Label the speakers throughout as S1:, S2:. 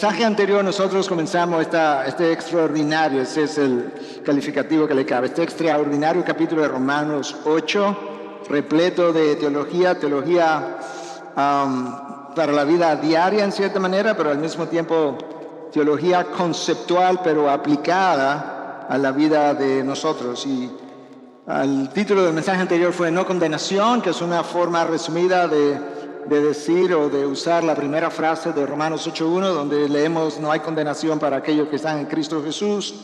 S1: mensaje anterior nosotros comenzamos este extraordinario, ese es el calificativo que le cabe, este extraordinario capítulo de Romanos 8, repleto de teología para la vida diaria en cierta manera, pero al mismo tiempo teología conceptual, pero aplicada a la vida de nosotros. Y el título del mensaje anterior fue No condenación, que es una forma resumida de decir o de usar la primera frase de Romanos 8.1, donde leemos no hay condenación para aquellos que están en Cristo Jesús.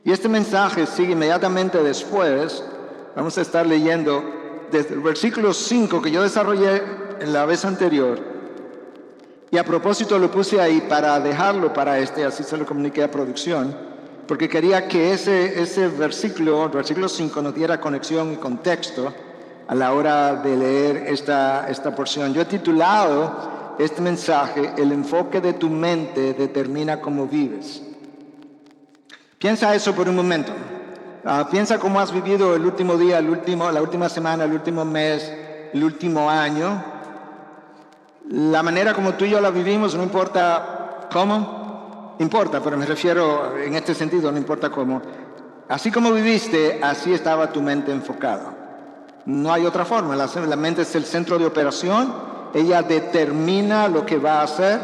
S1: Y este mensaje sigue inmediatamente después. Vamos a estar leyendo desde el versículo 5 que yo desarrollé en la vez anterior. Y a propósito lo puse ahí para dejarlo para así se lo comuniqué a producción, porque quería que ese versículo, el versículo 5, nos diera conexión y contexto a la hora de leer esta porción. Yo he titulado este mensaje, El enfoque de tu mente determina cómo vives. Piensa eso por un momento. Piensa cómo has vivido el último día, la última semana, el último mes, el último año. La manera como tú y yo la vivimos, no importa cómo, importa, pero me refiero en este sentido, no importa cómo. Así como viviste, así estaba tu mente enfocada. No hay otra forma. La mente es el centro de operación. Ella determina lo que va a hacer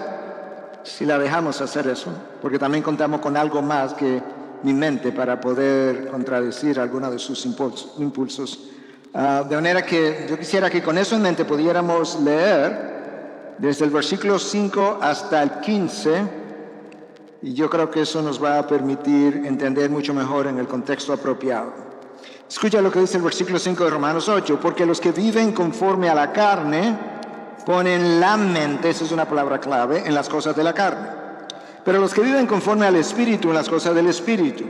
S1: si la dejamos hacer eso, porque también contamos con algo más que mi mente para poder contradecir algunos de sus impulsos. De manera que yo quisiera que con eso en mente pudiéramos leer desde el versículo 5 hasta el 15, y yo creo que eso nos va a permitir entender mucho mejor en el contexto apropiado. Escucha lo que dice el versículo 5 de Romanos 8. Porque los que viven conforme a la carne ponen la mente, esa es una palabra clave, en las cosas de la carne. Pero los que viven conforme al Espíritu, en las cosas del Espíritu.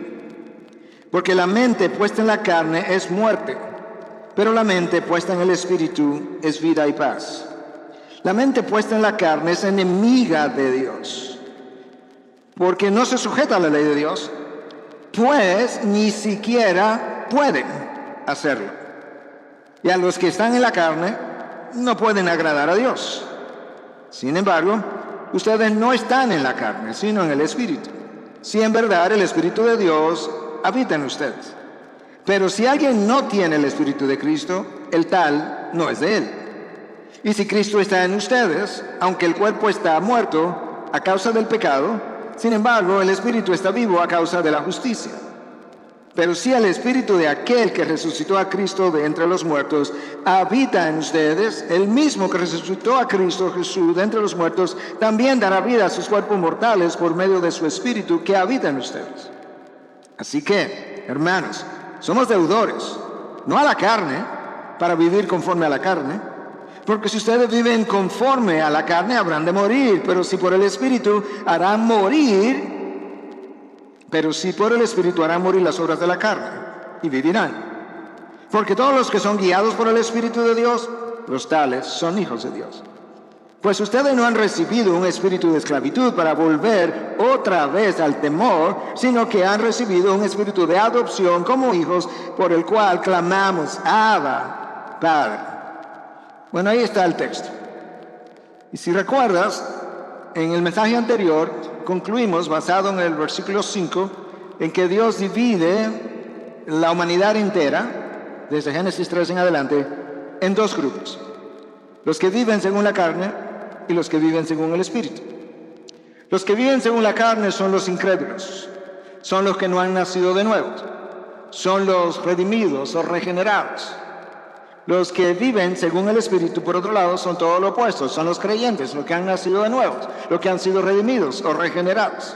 S1: Porque la mente puesta en la carne es muerte, pero la mente puesta en el Espíritu es vida y paz. La mente puesta en la carne es enemiga de Dios, porque no se sujeta a la ley de Dios, pues ni siquiera pueden hacerlo. Y a los que están en la carne no pueden agradar a Dios. Sin embargo, ustedes no están en la carne, sino en el Espíritu. Si en verdad el Espíritu de Dios habita en ustedes. Pero si alguien no tiene el Espíritu de Cristo, el tal no es de él. Y si Cristo está en ustedes, aunque el cuerpo está muerto a causa del pecado, sin embargo el Espíritu está vivo a causa de la justicia. Pero si el Espíritu de aquel que resucitó a Cristo de entre los muertos habita en ustedes, el mismo que resucitó a Cristo Jesús de entre los muertos, también dará vida a sus cuerpos mortales por medio de su Espíritu que habita en ustedes. Así que, hermanos, somos deudores, no a la carne, para vivir conforme a la carne, porque si ustedes viven conforme a la carne habrán de morir, pero si por el Espíritu harán morir las obras de la carne, y vivirán. Porque todos los que son guiados por el Espíritu de Dios, los tales son hijos de Dios. Pues ustedes no han recibido un espíritu de esclavitud para volver otra vez al temor, sino que han recibido un espíritu de adopción como hijos, por el cual clamamos, Abba, Padre. Bueno, ahí está el texto. Y si recuerdas, en el mensaje anterior concluimos, basado en el versículo 5, en que Dios divide la humanidad entera, desde Génesis 3 en adelante, en dos grupos. Los que viven según la carne y los que viven según el Espíritu. Los que viven según la carne son los incrédulos, son los que no han nacido de nuevo, son los redimidos o regenerados. Los que viven según el Espíritu, por otro lado, son todo lo opuesto, son los creyentes, los que han nacido de nuevo, los que han sido redimidos o regenerados.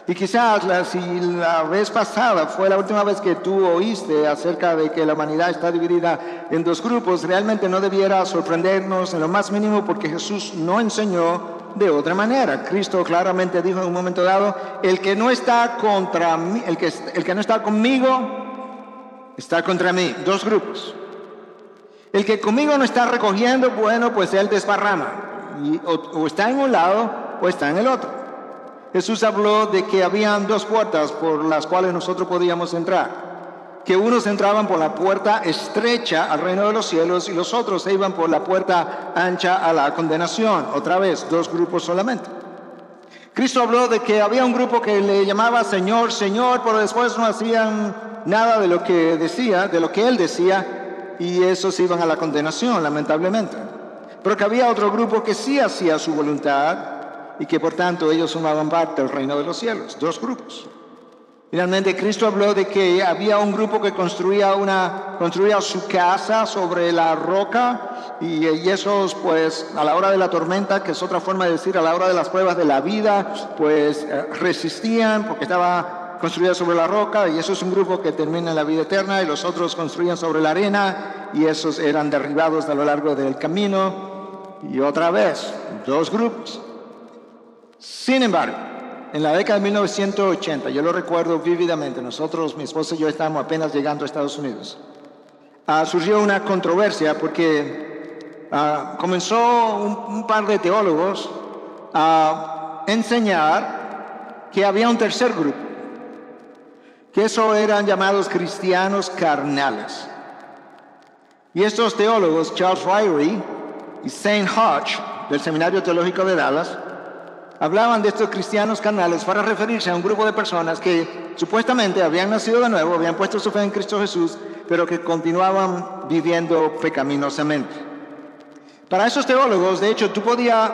S1: Y quizás si la vez pasada fue la última vez que tú oíste acerca de que la humanidad está dividida en dos grupos, realmente no debiera sorprendernos en lo más mínimo, porque Jesús no enseñó de otra manera. Cristo claramente dijo en un momento dado, el que no está contra mí, el que no está conmigo, está contra mí. Dos grupos. El que conmigo no está recogiendo, bueno, pues él desparrama. O está en un lado o está en el otro. Jesús habló de que habían dos puertas por las cuales nosotros podíamos entrar. Que unos entraban por la puerta estrecha al reino de los cielos y los otros se iban por la puerta ancha a la condenación. Otra vez, dos grupos solamente. Cristo habló de que había un grupo que le llamaba Señor, Señor, pero después no hacían nada de lo que decía, de lo que Él decía, y esos iban a la condenación, lamentablemente. Pero que había otro grupo que sí hacía su voluntad y que por tanto ellos formaban parte del reino de los cielos. Dos grupos. Finalmente Cristo habló de que había un grupo que construía su casa sobre la roca y esos pues a la hora de la tormenta, que es otra forma de decir a la hora de las pruebas de la vida, pues resistían porque estaba construida sobre la roca, y eso es un grupo que termina en la vida eterna, y los otros construían sobre la arena y esos eran derribados a lo largo del camino. Y otra vez, dos grupos. Sin embargo, en la década de 1980, yo lo recuerdo vívidamente, nosotros, mi esposa y yo estábamos apenas llegando a Estados Unidos. Surgió una controversia porque comenzó un par de teólogos a enseñar que había un tercer grupo, que eso eran llamados cristianos carnales. Y estos teólogos, Charles Ryrie y Saint Hodge, del Seminario Teológico de Dallas, hablaban de estos cristianos carnales para referirse a un grupo de personas que supuestamente habían nacido de nuevo, habían puesto su fe en Cristo Jesús, pero que continuaban viviendo pecaminosamente. Para esos teólogos, de hecho, tú podías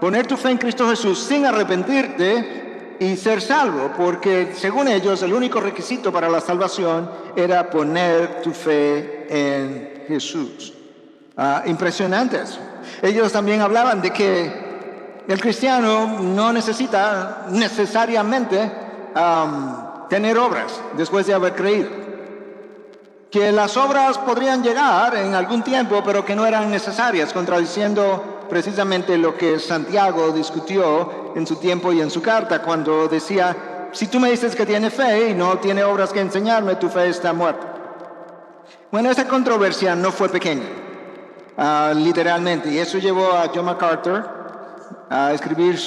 S1: poner tu fe en Cristo Jesús sin arrepentirte y ser salvo, porque según ellos el único requisito para la salvación era poner tu fe en Jesús. Impresionante eso. Ellos también hablaban de que el cristiano no necesita necesariamente tener obras después de haber creído. Que las obras podrían llegar en algún tiempo, pero que no eran necesarias, contradiciendo precisamente lo que Santiago discutió en su tiempo y en su carta, cuando decía, si tú me dices que tiene fe y no tiene obras que enseñarme, tu fe está muerta. Bueno, esa controversia no fue pequeña, literalmente, y eso llevó a John MacArthur a escribir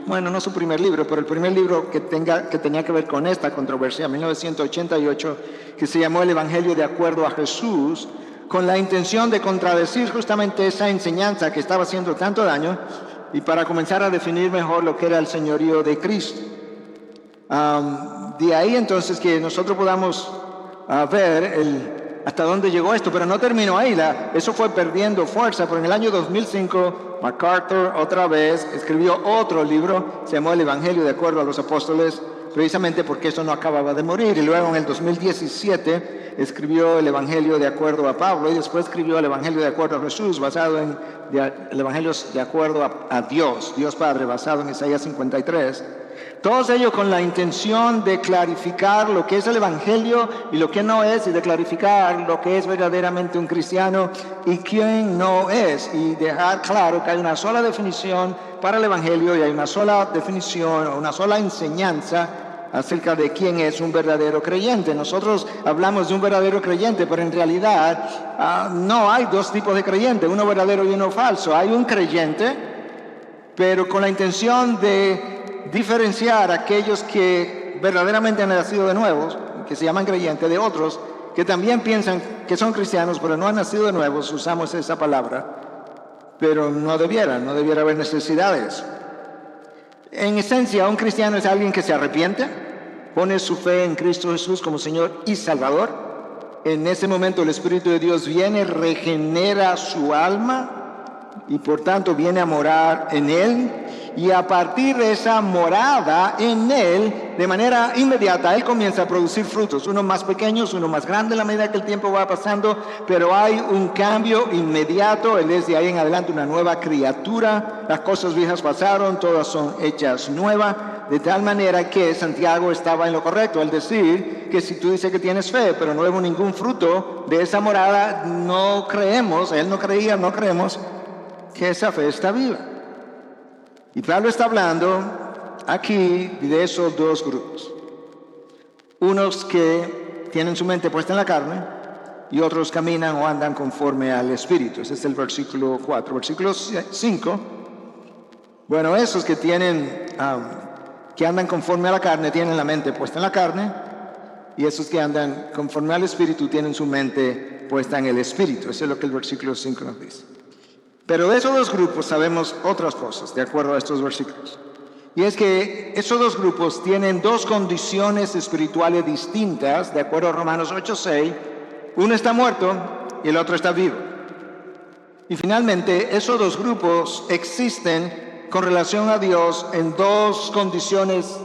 S1: no su primer libro, pero el primer libro que tenía que ver con esta controversia, en 1988, que se llamó El Evangelio de acuerdo a Jesús, con la intención de contradecir justamente esa enseñanza que estaba haciendo tanto daño y para comenzar a definir mejor lo que era el señorío de Cristo. De ahí entonces que nosotros podamos ver hasta dónde llegó esto, pero no terminó ahí, eso fue perdiendo fuerza, pero en el año 2005 MacArthur otra vez escribió otro libro, se llamó El Evangelio de acuerdo a los apóstoles, precisamente porque eso no acababa de morir, y luego en el 2017 escribió El Evangelio de acuerdo a Pablo, y después escribió El Evangelio de acuerdo a Jesús, basado en el Evangelio de acuerdo a Dios Padre, basado en Isaías 53. Todos ellos con la intención de clarificar lo que es el Evangelio y lo que no es, y de clarificar lo que es verdaderamente un cristiano y quién no es, y dejar claro que hay una sola definición para el Evangelio y hay una sola definición o una sola enseñanza acerca de quién es un verdadero creyente. Nosotros hablamos de un verdadero creyente, pero en realidad no hay dos tipos de creyente, uno verdadero y uno falso. Hay un creyente, pero con la intención de diferenciar a aquellos que verdaderamente han nacido de nuevos, que se llaman creyentes, de otros que también piensan que son cristianos, pero no han nacido de nuevos. Usamos esa palabra, pero no debiera haber necesidades. En esencia, un cristiano es alguien que se arrepiente, pone su fe en Cristo Jesús como Señor y Salvador. En ese momento el Espíritu de Dios viene, regenera su alma y por tanto viene a morar en él, y a partir de esa morada en él, de manera inmediata, él comienza a producir frutos, unos más pequeños, unos más grandes a la medida que el tiempo va pasando, pero hay un cambio inmediato. Él es de ahí en adelante una nueva criatura, las cosas viejas pasaron, todas son hechas nuevas, de tal manera que Santiago estaba en lo correcto al decir que si tú dices que tienes fe, pero no vemos ningún fruto de esa morada, no creemos, él no creía, no creemos que esa fe está viva. Y Pablo está hablando aquí de esos dos grupos. Unos que tienen su mente puesta en la carne y otros caminan o andan conforme al Espíritu. Ese es el versículo 4. Versículo 5. Bueno, esos que que andan conforme a la carne tienen la mente puesta en la carne, y esos que andan conforme al Espíritu tienen su mente puesta en el Espíritu. Eso es lo que el versículo 5 nos dice. Pero de esos dos grupos sabemos otras cosas, de acuerdo a estos versículos. Y es que esos dos grupos tienen dos condiciones espirituales distintas, de acuerdo a Romanos 8:6. Uno está muerto y el otro está vivo. Y finalmente, esos dos grupos existen con relación a Dios en dos condiciones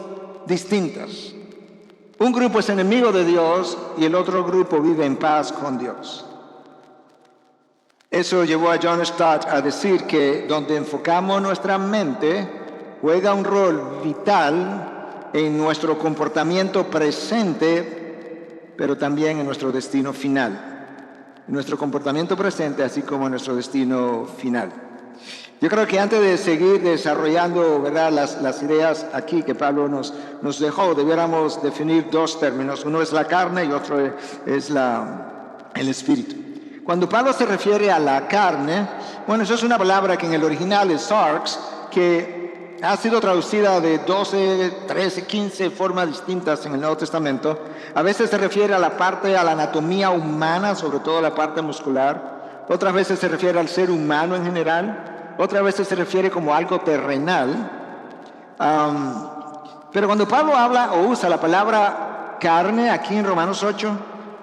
S1: distintas. Un grupo es enemigo de Dios y el otro grupo vive en paz con Dios. Eso llevó a John Stott a decir que donde enfocamos nuestra mente juega un rol vital en nuestro comportamiento presente, pero también en nuestro destino final. En nuestro comportamiento presente, así como en nuestro destino final. Yo creo que antes de seguir desarrollando, ¿verdad?, las ideas aquí que Pablo nos dejó, debiéramos definir dos términos. Uno es la carne y otro es el espíritu. Cuando Pablo se refiere a la carne, bueno, eso es una palabra que en el original es sarx, que ha sido traducida de 12, 13, 15 formas distintas en el Nuevo Testamento. A veces se refiere a la anatomía humana, sobre todo la parte muscular. Otras veces se refiere al ser humano en general. Otras veces se refiere como algo terrenal. Pero cuando Pablo habla o usa la palabra carne aquí en Romanos 8,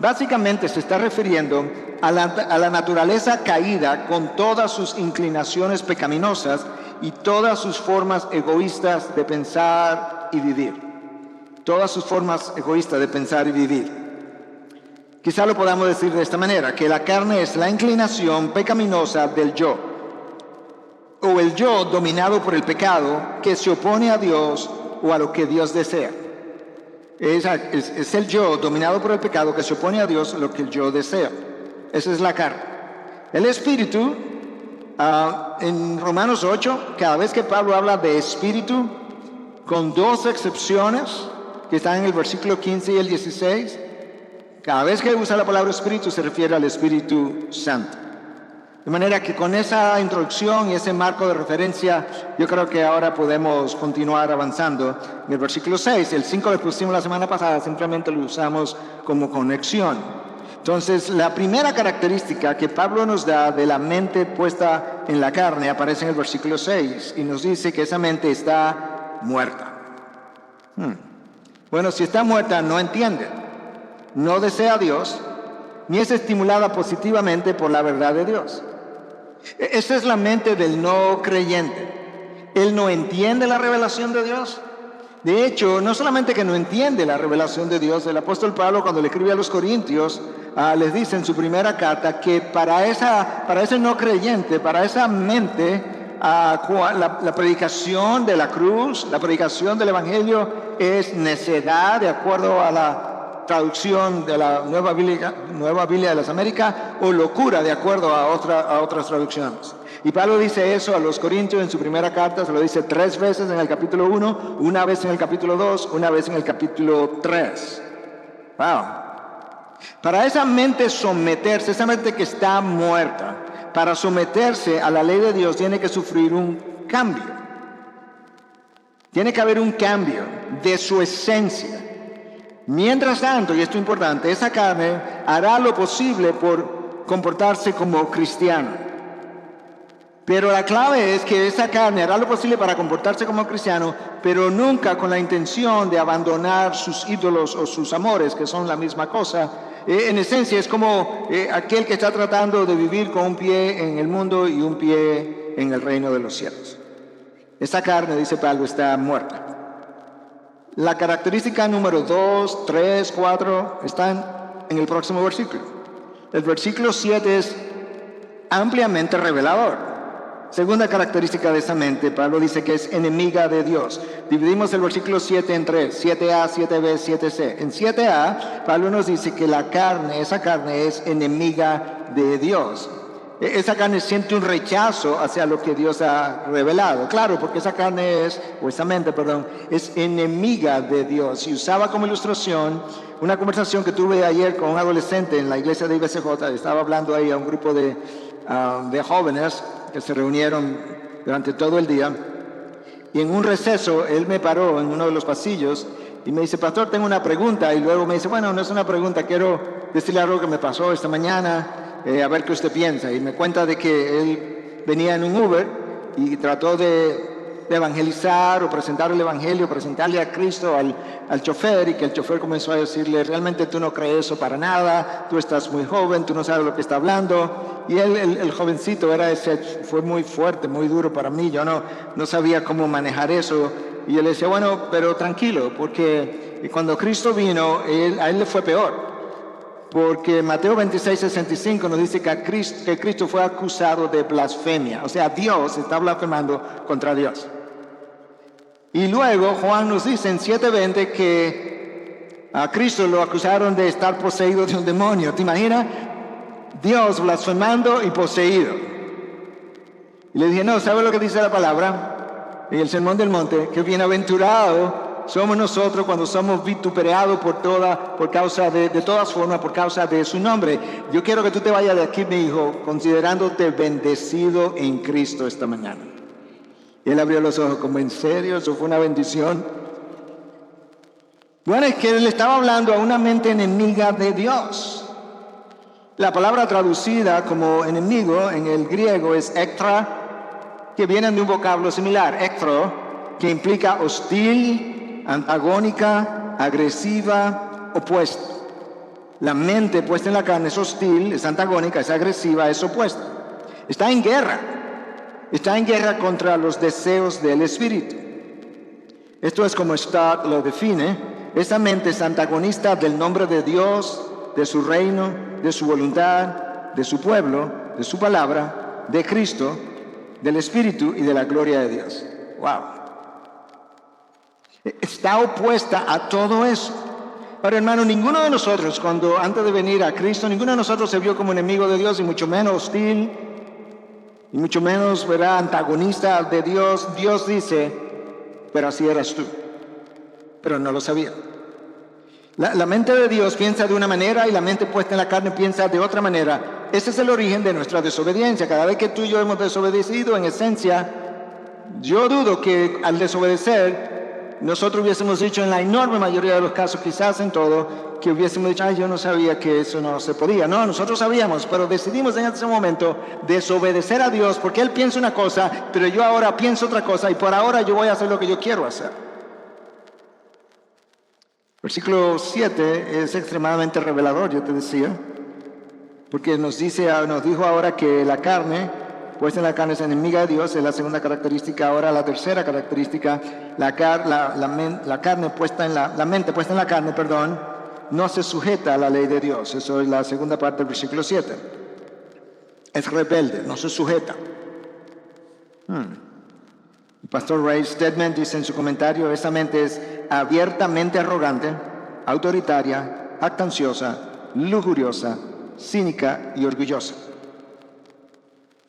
S1: básicamente se está refiriendo a la naturaleza caída con todas sus inclinaciones pecaminosas y todas sus formas egoístas de pensar y vivir. Todas sus formas egoístas de pensar y vivir. Quizá lo podamos decir de esta manera, que la carne es la inclinación pecaminosa del yo, o el yo dominado por el pecado que se opone a Dios o a lo que Dios desea. Es el yo dominado por el pecado que se opone a Dios, lo que el yo desea. Esa es la carne. El espíritu, en Romanos 8, cada vez que Pablo habla de espíritu, con dos excepciones, que están en el versículo 15 y el 16, cada vez que usa la palabra espíritu se refiere al Espíritu Santo. De manera que con esa introducción y ese marco de referencia, yo creo que ahora podemos continuar avanzando. En el versículo 6, el 5 lo pusimos la semana pasada, simplemente lo usamos como conexión. Entonces, la primera característica que Pablo nos da de la mente puesta en la carne aparece en el versículo 6 y nos dice que esa mente está muerta. Bueno, si está muerta, no entiende, no desea a Dios, ni es estimulada positivamente por la verdad de Dios. Esa es la mente del no creyente. Él no entiende la revelación de Dios. De hecho, no solamente que no entiende la revelación de Dios, el apóstol Pablo cuando le escribe a los Corintios, les dice en su primera carta que para ese no creyente, para esa mente, la predicación de la cruz, la predicación del Evangelio es necedad, de acuerdo a la traducción de la Nueva Biblia de las Américas, o locura, de acuerdo a otras traducciones. Y Pablo dice eso a los Corintios en su primera carta, se lo dice 3 veces en el capítulo 1, una vez en el capítulo 2, una vez en el capítulo 3. Wow. Para esa mente someterse, esa mente que está muerta, para someterse a la ley de Dios tiene que sufrir un cambio. Tiene que haber un cambio de su esencia. Mientras tanto, y esto es importante, esa carne hará lo posible por comportarse como cristiano. Pero la clave es que esa carne hará lo posible para comportarse como cristiano, pero nunca con la intención de abandonar sus ídolos o sus amores, que son la misma cosa. En esencia es como aquel que está tratando de vivir con un pie en el mundo y un pie en el reino de los cielos. Esa carne, dice Pablo, está muerta. La característica número 2, 3, 4 están en el próximo versículo. El versículo 7 es ampliamente revelador. Segunda característica de esa mente, Pablo dice que es enemiga de Dios. Dividimos el versículo 7 en 3, 7a, 7b, 7c. En 7a, Pablo nos dice que esa carne es enemiga de Dios. Esa carne siente un rechazo hacia lo que Dios ha revelado. Claro, porque esa mente, es enemiga de Dios. Y usaba como ilustración una conversación que tuve ayer con un adolescente en la iglesia de IBCJ. Estaba hablando ahí a un grupo de jóvenes que se reunieron durante todo el día. Y en un receso, él me paró en uno de los pasillos y me dice, pastor, tengo una pregunta. Y luego me dice, bueno, no es una pregunta, quiero decirle algo que me pasó esta mañana. A ver qué usted piensa. Y me cuenta de que él venía en un Uber y trató de de evangelizar o presentar el evangelio, presentarle a Cristo al chofer, y que el chofer comenzó a decirle, realmente tú no crees eso para nada, tú estás muy joven, tú no sabes lo que está hablando. Y él, el jovencito, fue muy fuerte, muy duro para mí, yo no sabía cómo manejar eso. Y yo le decía, bueno, pero tranquilo, porque cuando Cristo vino, a él le fue peor. Porque Mateo 26:65 nos dice que Cristo fue acusado de blasfemia. O sea, Dios está blasfemando contra Dios. Y luego Juan nos dice en 7:20 que a Cristo lo acusaron de estar poseído de un demonio. ¿Te imaginas? Dios blasfemando y poseído. Y le dije, no, ¿sabes lo que dice la palabra? En el Sermón del Monte, que bienaventurado somos nosotros cuando somos vituperados por causa de todas formas, por causa de su nombre. Yo quiero que tú te vayas de aquí, mi hijo, considerándote bendecido en Cristo esta mañana. Y él abrió los ojos como, ¿en serio? ¿Eso fue una bendición? Bueno, es que él estaba hablando a una mente enemiga de Dios. La palabra traducida como enemigo en el griego es ektra, que viene de un vocablo similar, ektro, que implica hostil, antagónica, agresiva, opuesta. La mente puesta en la carne es hostil, es antagónica, es agresiva, es opuesta. Está en guerra contra los deseos del espíritu. Esto es como Stott lo define. Esa mente es antagonista del nombre de Dios, de su reino, de su voluntad, de su pueblo, de su palabra, de Cristo, del espíritu y de la gloria de Dios. ¡Wow! Está opuesta a todo eso. Ahora, hermano, ninguno de nosotros, antes de venir a Cristo, ninguno de nosotros se vio como enemigo de Dios, y mucho menos hostil, y mucho menos, ¿verdad?, antagonista de Dios. Dios dice, pero así eras tú. Pero no lo sabía. La mente de Dios piensa de una manera y la mente puesta en la carne piensa de otra manera. Ese es el origen de nuestra desobediencia. Cada vez que tú y yo hemos desobedecido, en esencia, yo dudo que al desobedecer nosotros hubiésemos dicho en la enorme mayoría de los casos, quizás en todo, que hubiésemos dicho, ay, yo no sabía que eso no se podía. No, nosotros sabíamos, pero decidimos en ese momento desobedecer a Dios porque Él piensa una cosa, pero yo ahora pienso otra cosa y por ahora yo voy a hacer lo que yo quiero hacer. Versículo 7 es extremadamente revelador, yo te decía, porque nos dijo ahora que la carne, puesta en la carne, es enemiga de Dios, es la segunda característica. Ahora la tercera característica, la mente puesta en la carne, no se sujeta a la ley de Dios. Eso es la segunda parte del versículo 7. Es rebelde, no se sujeta. El pastor Ray Stedman dice en su comentario, esa mente es abiertamente arrogante, autoritaria, jactanciosa, lujuriosa, cínica y orgullosa.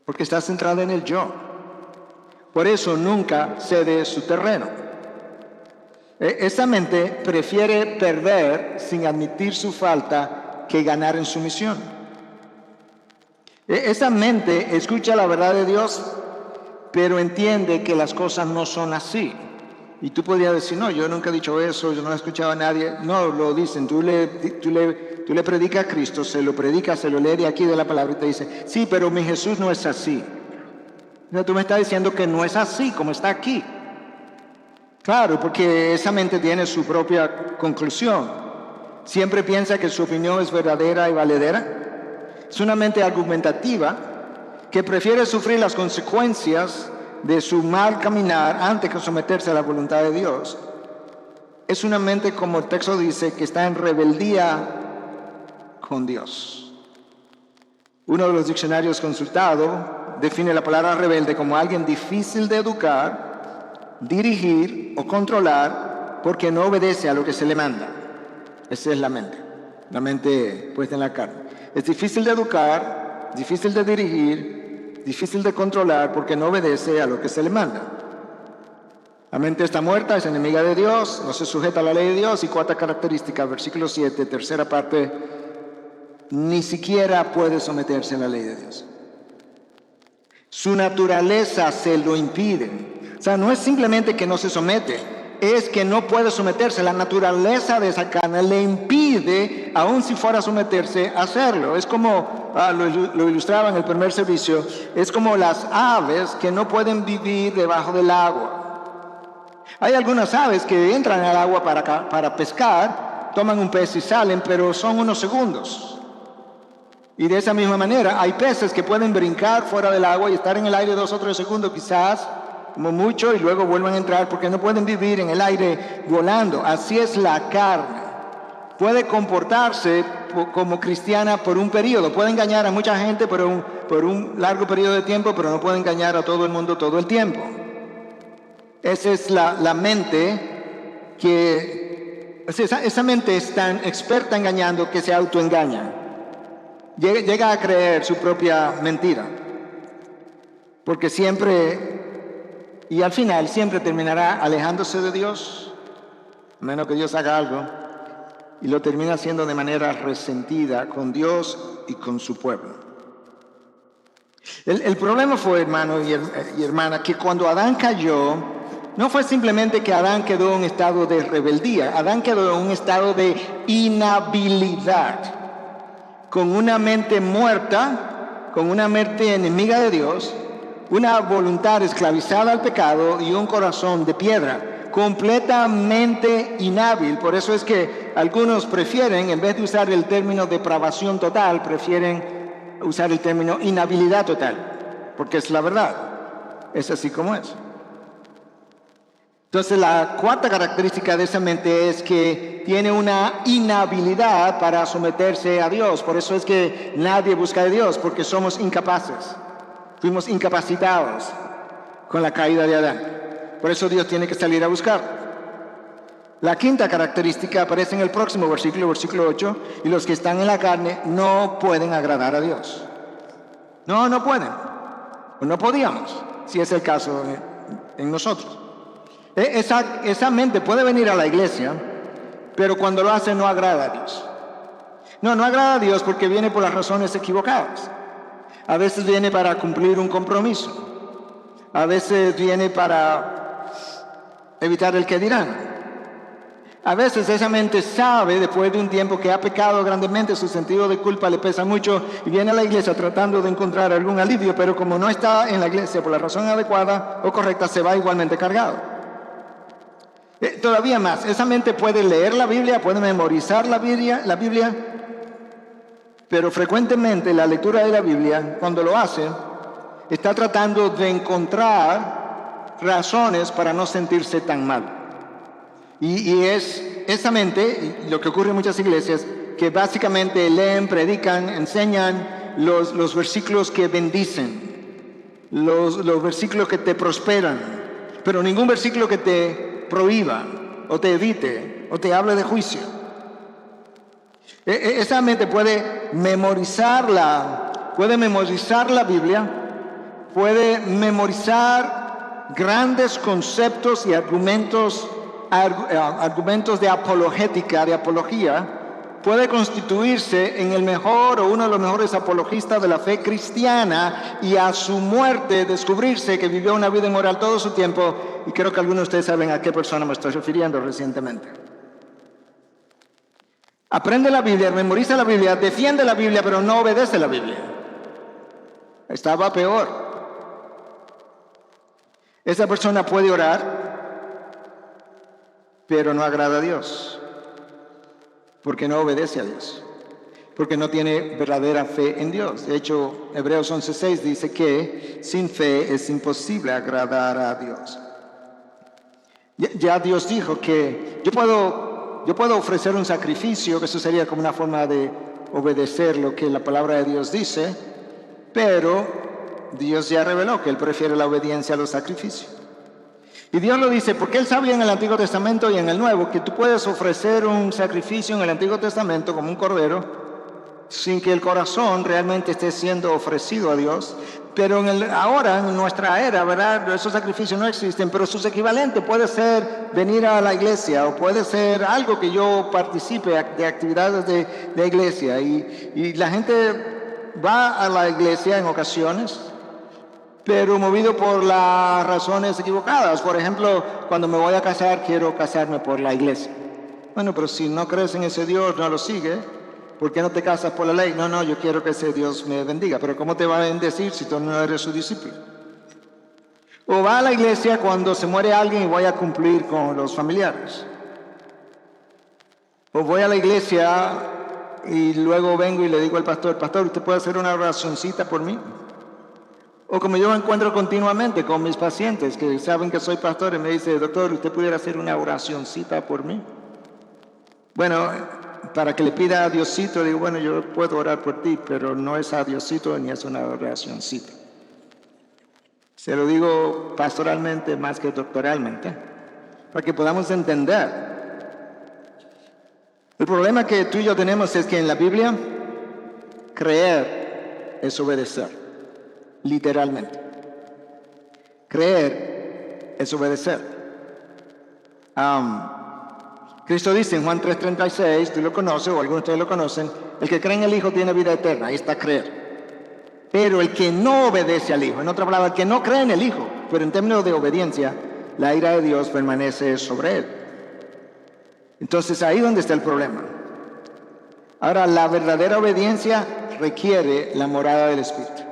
S1: Porque está centrada en el yo. Por eso nunca cede su terreno. Esa mente prefiere perder sin admitir su falta que ganar en sumisión. Esa mente escucha la verdad de Dios, pero entiende que las cosas no son así. Y tú podrías decir, no, yo nunca he dicho eso, yo no he escuchado a nadie. No, lo dicen, tú le predicas a Cristo, se lo predicas, se lo lee de aquí de la palabra y te dice, sí, pero mi Jesús no es así. Entonces tú me estás diciendo que no es así como está aquí. Claro, porque esa mente tiene su propia conclusión. Siempre piensa que su opinión es verdadera y valedera. Es una mente argumentativa que prefiere sufrir las consecuencias de su mal caminar antes que someterse a la voluntad de Dios. Es una mente, como el texto dice, que está en rebeldía con Dios. Uno de los diccionarios consultados define la palabra rebelde como alguien difícil de educar, dirigir o controlar porque no obedece a lo que se le manda. Esa es la mente puesta en la carne. Es difícil de educar, difícil de dirigir, difícil de controlar porque no obedece a lo que se le manda. La mente está muerta, es enemiga de Dios, no se sujeta a la ley de Dios. Y cuarta característica, versículo 7, tercera parte, ni siquiera puede someterse a la ley de Dios. Su naturaleza se lo impide. O sea, no es simplemente que no se somete, es que no puede someterse. La naturaleza de esa carne le impide, aun si fuera a someterse, a hacerlo. Es como, lo ilustraba en el primer servicio, es como las aves que no pueden vivir debajo del agua. Hay algunas aves que entran al agua para pescar, toman un pez y salen, pero son unos segundos. Y de esa misma manera, hay peces que pueden brincar fuera del agua y estar en el aire 2 o 3 segundos quizás, como mucho, y luego vuelven a entrar porque no pueden vivir en el aire volando. Así es la carne. Puede comportarse como cristiana por un periodo. Puede engañar a mucha gente por un largo periodo de tiempo, pero no puede engañar a todo el mundo todo el tiempo. Esa es la mente que... Esa mente es tan experta engañando que se autoengaña. Llega a creer su propia mentira. Porque siempre, y al final, siempre terminará alejándose de Dios, a menos que Dios haga algo, y lo termina haciendo de manera resentida con Dios y con su pueblo. El problema fue, hermano y hermana, que cuando Adán cayó, no fue simplemente que Adán quedó en un estado de rebeldía, Adán quedó en un estado de inhabilidad, con una mente muerta, con una mente enemiga de Dios, una voluntad esclavizada al pecado y un corazón de piedra, completamente inhábil. Por eso es que algunos prefieren, en vez de usar el término depravación total, prefieren usar el término inhabilidad total, porque es la verdad, es así como es. Entonces la cuarta característica de esa mente es que tiene una inhabilidad para someterse a Dios. Por eso es que nadie busca a Dios, porque somos incapaces. Fuimos incapacitados con la caída de Adán. Por eso Dios tiene que salir a buscar. La quinta característica aparece en el próximo versículo 8, y los que están en la carne no pueden agradar a Dios. No pueden. O no podíamos, si es el caso en nosotros. Esa mente puede venir a la iglesia, pero cuando lo hace no agrada a Dios. No agrada a Dios porque viene por las razones equivocadas. A veces viene para cumplir un compromiso. A veces viene para evitar el que dirán. A veces esa mente sabe, después de un tiempo, que ha pecado grandemente, su sentido de culpa le pesa mucho y viene a la iglesia tratando de encontrar algún alivio, pero como no está en la iglesia por la razón adecuada o correcta, se va igualmente cargado. Todavía más, esa mente puede leer la Biblia, puede memorizar la Biblia, pero frecuentemente la lectura de la Biblia, cuando lo hace, está tratando de encontrar razones para no sentirse tan mal. Y es esa mente, lo que ocurre en muchas iglesias, que básicamente leen, predican, enseñan los versículos que bendicen, los versículos que te prosperan, pero ningún versículo que te prohíba, o te evite, o te hable de juicio. Esa mente puede memorizar la Biblia, puede memorizar grandes conceptos y argumentos de apologética, de apología, puede constituirse en el mejor o uno de los mejores apologistas de la fe cristiana y a su muerte descubrirse que vivió una vida inmoral todo su tiempo, y creo que algunos de ustedes saben a qué persona me estoy refiriendo recientemente. Aprende la Biblia, memoriza la Biblia, defiende la Biblia, pero no obedece la Biblia. Estaba peor. Esa persona puede orar, pero no agrada a Dios, porque no obedece a Dios, porque no tiene verdadera fe en Dios. De hecho, Hebreos 11:6 dice que sin fe es imposible agradar a Dios. Ya Dios dijo que yo puedo ofrecer un sacrificio, que eso sería como una forma de obedecer lo que la palabra de Dios dice, pero Dios ya reveló que Él prefiere la obediencia a los sacrificios. Y Dios lo dice porque Él sabía en el Antiguo Testamento y en el Nuevo que tú puedes ofrecer un sacrificio en el Antiguo Testamento como un cordero sin que el corazón realmente esté siendo ofrecido a Dios. Pero ahora, en nuestra era, ¿verdad? Esos sacrificios no existen, pero sus equivalentes puede ser venir a la iglesia o puede ser algo que yo participe de actividades de iglesia. Y la gente va a la iglesia en ocasiones, pero movido por las razones equivocadas. Por ejemplo, cuando me voy a casar, quiero casarme por la iglesia. Bueno, pero si no crees en ese Dios, no lo sigue. ¿Por qué no te casas por la ley? No, yo quiero que ese Dios me bendiga. Pero ¿cómo te va a bendecir si tú no eres su discípulo? O va a la iglesia cuando se muere alguien y voy a cumplir con los familiares. O voy a la iglesia y luego vengo y le digo al pastor, pastor, ¿usted puede hacer una oracioncita por mí? O como yo me encuentro continuamente con mis pacientes que saben que soy pastor y me dice, doctor, ¿usted pudiera hacer una oracioncita por mí? Bueno, para que le pida a Diosito, digo, bueno, yo puedo orar por ti, pero no es a Diosito ni es una oracioncita. Se lo digo pastoralmente más que doctoralmente, para que podamos entender. El problema que tú y yo tenemos es que en la Biblia, creer es obedecer, literalmente. Creer es obedecer. Cristo dice en Juan 3:36, tú lo conoces o algunos de ustedes lo conocen, el que cree en el Hijo tiene vida eterna, ahí está creer. Pero el que no obedece al Hijo, en otra palabra, el que no cree en el Hijo, pero en términos de obediencia, la ira de Dios permanece sobre él. Entonces ahí donde está el problema. Ahora, la verdadera obediencia requiere la morada del Espíritu.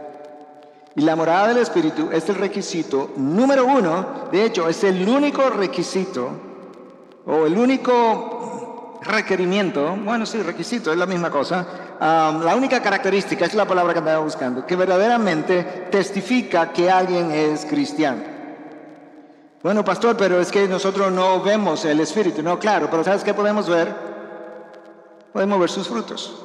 S1: Y la morada del Espíritu es el requisito número 1, de hecho, es el único requisito, o el único requerimiento, bueno, sí, requisito, es la misma cosa, la única característica, es la palabra que andaba buscando, que verdaderamente testifica que alguien es cristiano. Bueno, pastor, pero es que nosotros no vemos el Espíritu. No, claro, pero ¿sabes qué podemos ver? Podemos ver sus frutos.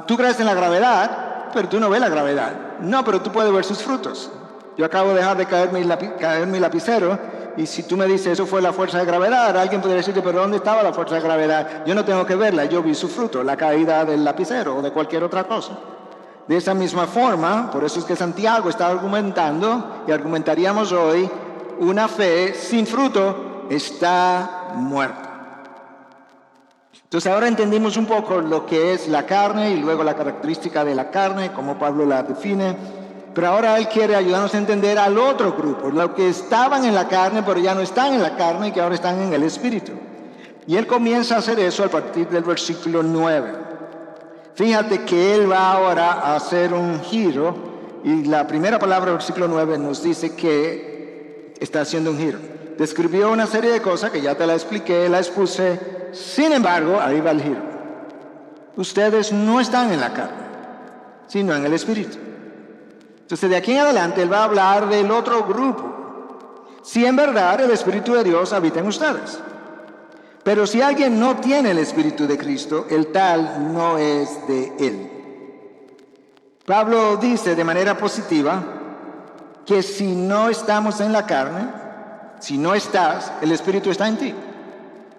S1: Tú crees en la gravedad, pero tú no ves la gravedad. No, pero tú puedes ver sus frutos. Yo acabo de dejar de caer mi lapicero, y si tú me dices, eso fue la fuerza de gravedad, alguien podría decirte, pero ¿dónde estaba la fuerza de gravedad? Yo no tengo que verla, yo vi su fruto, la caída del lapicero o de cualquier otra cosa. De esa misma forma, por eso es que Santiago está argumentando, y argumentaríamos hoy, una fe sin fruto está muerta. Entonces ahora entendimos un poco lo que es la carne y luego la característica de la carne, como Pablo la define. Pero ahora él quiere ayudarnos a entender al otro grupo, los que estaban en la carne, pero ya no están en la carne y que ahora están en el Espíritu. Y él comienza a hacer eso a partir del versículo 9. Fíjate que él va ahora a hacer un giro, y la primera palabra del versículo 9 nos dice que está haciendo un giro. Describió una serie de cosas que ya te la expliqué, la expuse, sin embargo, ahí va el giro. Ustedes no están en la carne, sino en el Espíritu. Entonces de aquí en adelante él va a hablar del otro grupo. Si en verdad el Espíritu de Dios habita en ustedes. Pero si alguien no tiene el Espíritu de Cristo, el tal no es de él. Pablo dice de manera positiva que si no estamos en la carne, si no estás, el Espíritu está en ti.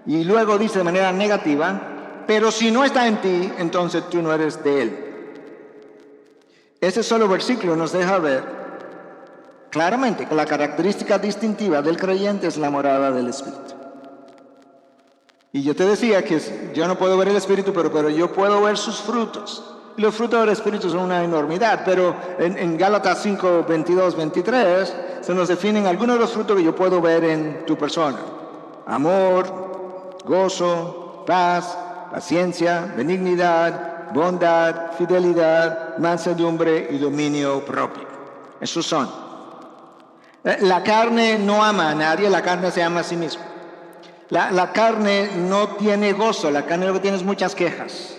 S1: Y luego dice de manera negativa, pero si no está en ti, entonces tú no eres de él. Ese solo versículo nos deja ver claramente que la característica distintiva del creyente es la morada del Espíritu. Y yo te decía que yo no puedo ver el Espíritu, pero yo puedo ver sus frutos. Y los frutos del Espíritu son una enormidad, pero en Gálatas 5, 22, 23 se nos definen algunos de los frutos que yo puedo ver en tu persona. Amor, gozo, paz, paciencia, benignidad, bondad, fidelidad, mansedumbre y dominio propio. Esos son. La carne no ama a nadie, la carne se ama a sí misma. La carne no tiene gozo, la carne lo que tiene es muchas quejas.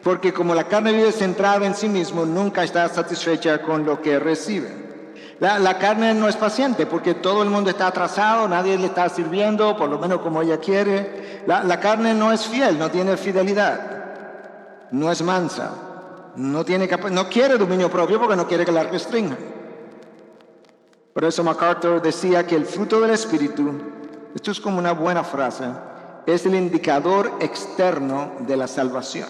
S1: Porque como la carne vive centrada en sí mismo, nunca está satisfecha con lo que recibe. La carne no es paciente porque todo el mundo está atrasado, nadie le está sirviendo, por lo menos como ella quiere. La carne no es fiel, no tiene fidelidad. No es mansa, no quiere dominio propio porque no quiere que la restrinjan. Por eso MacArthur decía que el fruto del Espíritu, esto es como una buena frase, es el indicador externo de la salvación.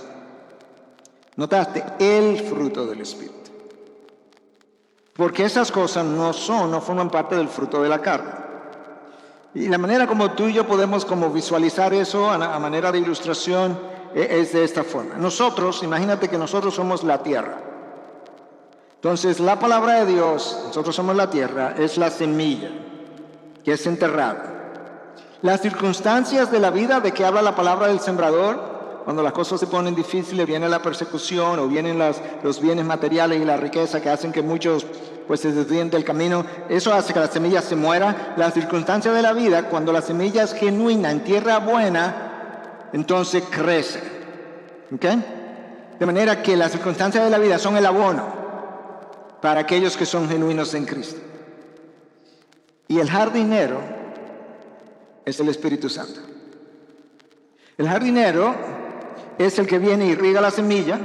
S1: Notaste, el fruto del Espíritu. Porque esas cosas no forman parte del fruto de la carne. Y la manera como tú y yo podemos como visualizar eso a manera de ilustración es de esta forma. Nosotros, imagínate que nosotros somos la tierra. Entonces la palabra de Dios, nosotros somos la tierra, es la semilla que es enterrada. Las circunstancias de la vida de que habla la palabra del sembrador cuando las cosas se ponen difíciles, viene la persecución o vienen los bienes materiales y la riqueza que hacen que muchos pues se desvíen del camino. Eso hace que la semilla se muera. Las circunstancias de la vida, cuando la semilla es genuina en tierra buena, entonces crece. ¿Ok? De manera que las circunstancias de la vida son el abono para aquellos que son genuinos en Cristo. Y el jardinero es el Espíritu Santo. El jardinero es el que viene y riega la semilla.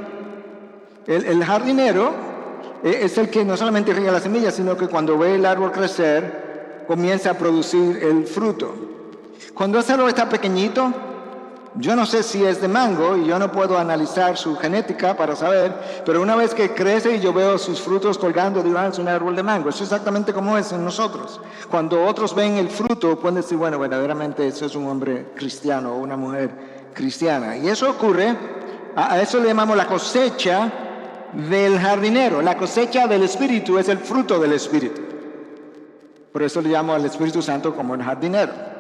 S1: El jardinero es el que no solamente riega la semilla, sino que cuando ve el árbol crecer, comienza a producir el fruto. Cuando ese árbol está pequeñito, yo no sé si es de mango y yo no puedo analizar su genética para saber, pero una vez que crece y yo veo sus frutos colgando, digo, es un árbol de mango. Eso es exactamente como es en nosotros. Cuando otros ven el fruto, pueden decir, bueno, verdaderamente eso es un hombre cristiano o una mujer cristiana. Y eso ocurre, a eso le llamamos la cosecha del jardinero. La cosecha del Espíritu es el fruto del Espíritu. Por eso le llamo al Espíritu Santo como el jardinero.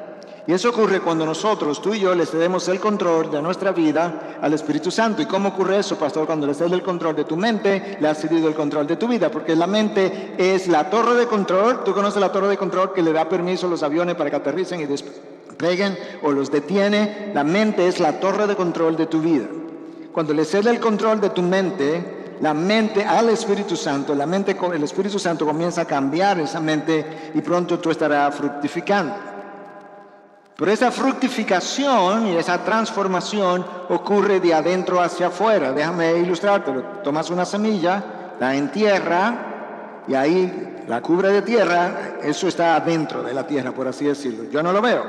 S1: Y eso ocurre cuando nosotros, tú y yo, le cedemos el control de nuestra vida al Espíritu Santo. ¿Y cómo ocurre eso, pastor? Cuando le cedes el control de tu mente, le has cedido el control de tu vida. Porque la mente es la torre de control. Tú conoces la torre de control que le da permiso a los aviones para que aterricen y despeguen o los detiene. La mente es la torre de control de tu vida. Cuando le cedes el control de tu mente, la mente al Espíritu Santo, el Espíritu Santo comienza a cambiar esa mente y pronto tú estarás fructificando. Pero esa fructificación y esa transformación ocurre de adentro hacia afuera. Déjame ilustrártelo. Tomas una semilla, la entierra y ahí la cubre de tierra. Eso está adentro de la tierra, por así decirlo. Yo no lo veo.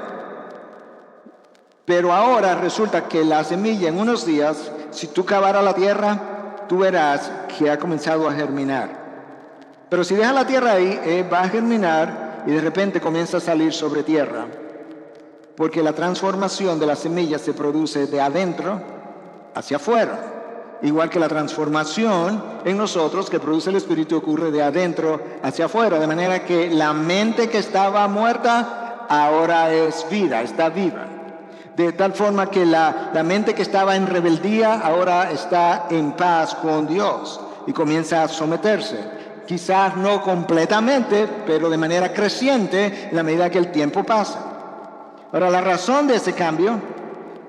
S1: Pero ahora resulta que la semilla en unos días, si tú cavaras la tierra, tú verás que ha comenzado a germinar. Pero si dejas la tierra ahí, va a germinar y de repente comienza a salir sobre tierra. Porque la transformación de la semilla se produce de adentro hacia afuera. Igual que la transformación en nosotros que produce el Espíritu ocurre de adentro hacia afuera. De manera que la mente que estaba muerta ahora es vida, está viva. De tal forma que la mente que estaba en rebeldía ahora está en paz con Dios y comienza a someterse. Quizás no completamente, pero de manera creciente en la medida que el tiempo pasa. Ahora, la razón de ese cambio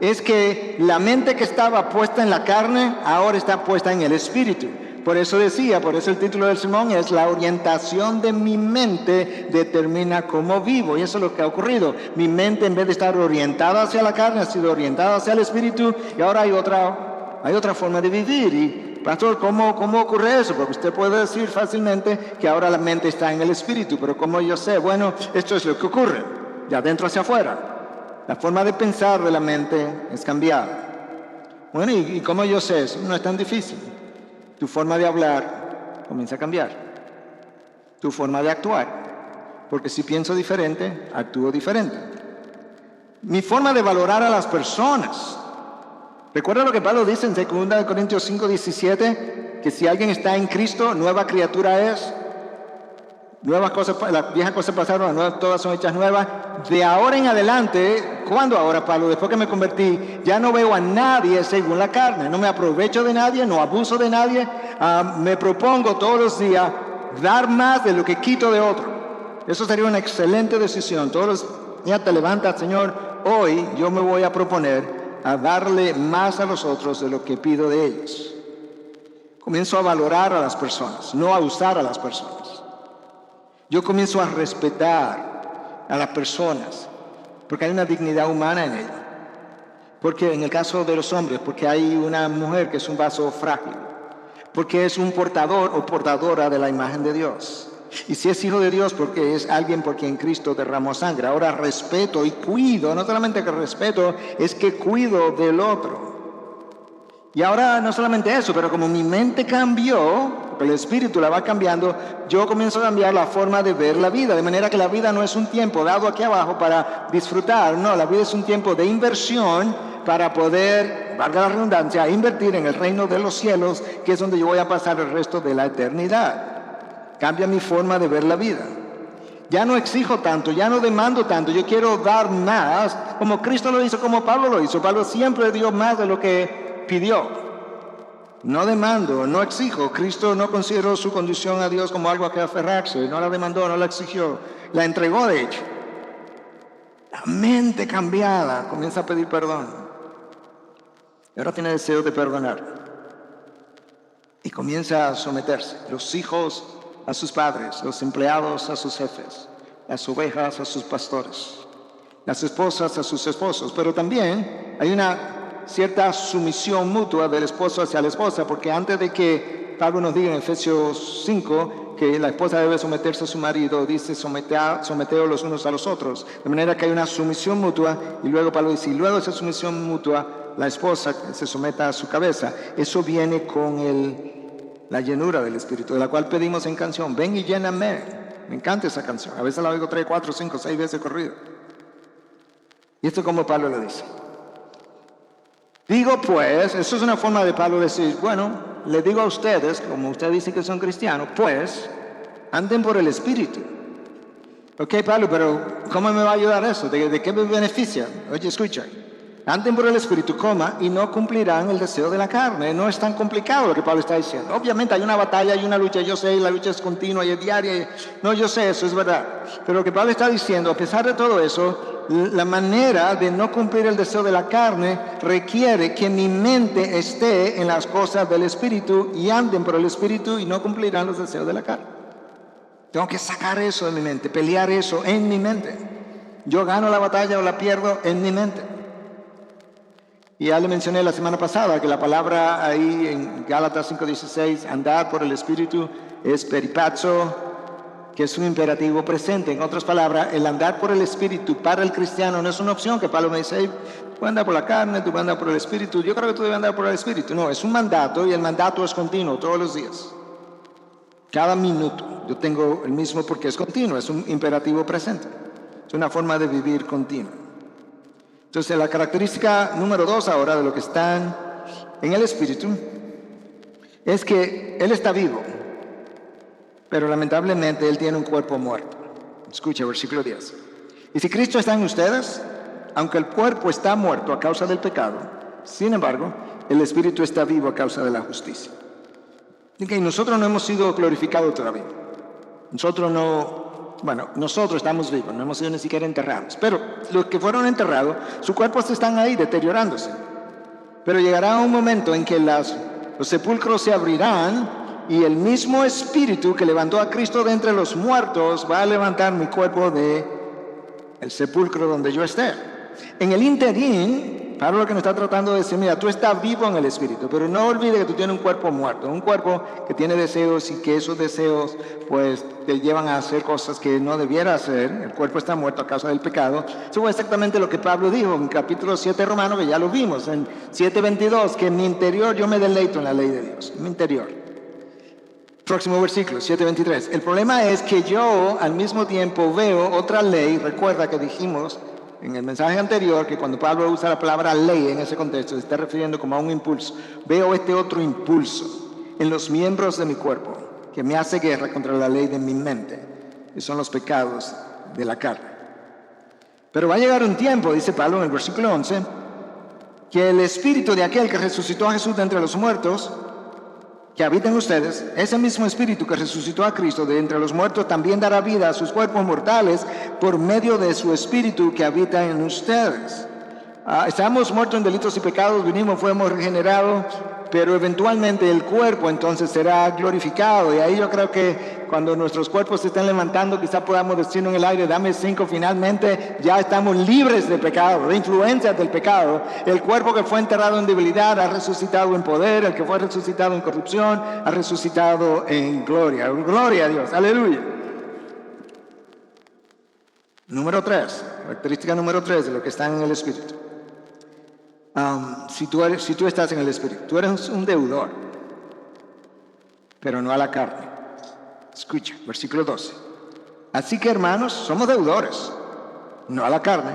S1: es que la mente que estaba puesta en la carne ahora está puesta en el Espíritu. Por eso el título del sermón es la orientación de mi mente determina cómo vivo. Y eso es lo que ha ocurrido. Mi mente, en vez de estar orientada hacia la carne, ha sido orientada hacia el Espíritu y ahora hay otra forma de vivir. Y pastor, ¿cómo ocurre eso? Porque usted puede decir fácilmente que ahora la mente está en el Espíritu, pero ¿cómo yo sé? Bueno, esto es lo que ocurre, de adentro hacia afuera. La forma de pensar de la mente es cambiada. Bueno, ¿y cómo yo sé eso? No es tan difícil. Tu forma de hablar comienza a cambiar. Tu forma de actuar. Porque si pienso diferente, actúo diferente. Mi forma de valorar a las personas. ¿Recuerda lo que Pablo dice en 2 Corintios 5:17? Que si alguien está en Cristo, nueva criatura es. Nuevas cosas, las viejas cosas pasaron, todas son hechas nuevas. De ahora en adelante, ¿cuándo ahora, Pablo? Después que me convertí, ya no veo a nadie según la carne. No me aprovecho de nadie, no abuso de nadie. Me propongo todos los días dar más de lo que quito de otro. Eso sería una excelente decisión. Todos los días te levantas, Señor, hoy yo me voy a proponer a darle más a los otros de lo que pido de ellos. Comienzo a valorar a las personas, no a usar a las personas. Yo comienzo a respetar a las personas, porque hay una dignidad humana en ellas. Porque en el caso de los hombres, porque hay una mujer que es un vaso frágil, porque es un portador o portadora de la imagen de Dios. Y si es hijo de Dios, porque es alguien por quien Cristo derramó sangre. Ahora respeto y cuido, no solamente que respeto, es que cuido del otro. Y ahora no solamente eso, pero como mi mente cambió, porque el Espíritu la va cambiando, yo comienzo a cambiar la forma de ver la vida. De manera que la vida no es un tiempo dado aquí abajo para disfrutar. No, la vida es un tiempo de inversión para poder, valga la redundancia, invertir en el reino de los cielos, que es donde yo voy a pasar el resto de la eternidad. Cambia mi forma de ver la vida. Ya no exijo tanto, ya no demando tanto, yo quiero dar más, como Cristo lo hizo, como Pablo lo hizo. Pablo siempre dio más de lo que pidió. No demando, no exijo. Cristo no consideró su condición a Dios como algo a que aferrarse, no la demandó, no la exigió, la entregó de hecho. La mente cambiada comienza a pedir perdón. Y ahora tiene deseo de perdonar. Y comienza a someterse. Los hijos a sus padres, los empleados a sus jefes, las ovejas a sus pastores, las esposas a sus esposos. Pero también hay una cierta sumisión mutua del esposo hacia la esposa, porque antes de que Pablo nos diga en Efesios 5 que la esposa debe someterse a su marido, dice someteos los unos a los otros, de manera que hay una sumisión mutua, y luego Pablo dice, y luego esa sumisión mutua, la esposa se someta a su cabeza. Eso viene con la llenura del Espíritu, de la cual pedimos en canción, ven y lléname. Me encanta esa canción, a veces la oigo 3, 4, 5, 6 veces corrido. Y esto es como Pablo le dice. Digo pues, eso es una forma de Pablo decir, bueno, le digo a ustedes, como ustedes dicen que son cristianos, pues, anden por el Espíritu. Ok, Pablo, pero ¿cómo me va a ayudar eso? ¿De qué me beneficia? Oye, escucha. Anden por el Espíritu, y no cumplirán el deseo de la carne. No es tan complicado lo que Pablo está diciendo. Obviamente hay una batalla, hay una lucha, yo sé, la lucha es continua y es diaria. No, yo sé, eso es verdad. Pero lo que Pablo está diciendo, a pesar de todo eso, la manera de no cumplir el deseo de la carne requiere que mi mente esté en las cosas del Espíritu y anden por el Espíritu y no cumplirán los deseos de la carne. Tengo que sacar eso de mi mente, pelear eso en mi mente. Yo gano la batalla o la pierdo en mi mente. Y ya le mencioné la semana pasada que la palabra ahí en Gálatas 5:16, andar por el Espíritu, es peripazo, que es un imperativo presente. En otras palabras, el andar por el Espíritu para el cristiano no es una opción que Pablo me dice, hey, tú vas a andar por la carne, tú vas a andar por el Espíritu. Yo creo que tú debes andar por el Espíritu. No, es un mandato y el mandato es continuo todos los días. Cada minuto. Yo tengo el mismo porque es continuo, es un imperativo presente. Es una forma de vivir continua. Entonces, la característica número 2 ahora de lo que están en el Espíritu es que Él está vivo, pero lamentablemente Él tiene un cuerpo muerto. Escucha, versículo 10. Y si Cristo está en ustedes, aunque el cuerpo está muerto a causa del pecado, sin embargo, el Espíritu está vivo a causa de la justicia. Y nosotros no hemos sido glorificados todavía. Nosotros estamos vivos, no hemos sido ni siquiera enterrados. Pero los que fueron enterrados, sus cuerpos están ahí deteriorándose. Pero llegará un momento en que los sepulcros se abrirán y el mismo Espíritu que levantó a Cristo de entre los muertos va a levantar mi cuerpo de el sepulcro donde yo esté. En el interín, Pablo lo que nos está tratando de decir, mira, tú estás vivo en el Espíritu, pero no olvides que tú tienes un cuerpo muerto, un cuerpo que tiene deseos y que esos deseos pues te llevan a hacer cosas que no debiera hacer. El cuerpo está muerto a causa del pecado. Eso fue exactamente lo que Pablo dijo en capítulo 7 de Romanos, que ya lo vimos, en 7:22, que en mi interior yo me deleito en la ley de Dios, en mi interior. Próximo versículo, 7:23. El problema es que yo al mismo tiempo veo otra ley. Recuerda que dijimos en el mensaje anterior que cuando Pablo usa la palabra ley en ese contexto se está refiriendo como a un impulso. Veo este otro impulso en los miembros de mi cuerpo que me hace guerra contra la ley de mi mente, que son los pecados de la carne. Pero va a llegar un tiempo, dice Pablo en el versículo 11, que el espíritu de aquel que resucitó a Jesús de entre los muertos, que habita en ustedes, ese mismo espíritu que resucitó a Cristo de entre los muertos, también dará vida a sus cuerpos mortales por medio de su espíritu que habita en ustedes. Estamos muertos en delitos y pecados, vinimos, fuimos regenerados, pero eventualmente el cuerpo entonces será glorificado. Y ahí yo creo que cuando nuestros cuerpos se estén levantando, quizá podamos decirnos en el aire, dame 5, finalmente ya estamos libres de pecado, de influencias del pecado. El cuerpo que fue enterrado en debilidad ha resucitado en poder, el que fue resucitado en corrupción ha resucitado en gloria. Gloria a Dios, aleluya. Número 3, característica número 3 de lo que está en el Espíritu. Si tú estás en el Espíritu, tú eres un deudor, pero no a la carne. Escucha, versículo 12. Así que, hermanos, somos deudores, no a la carne,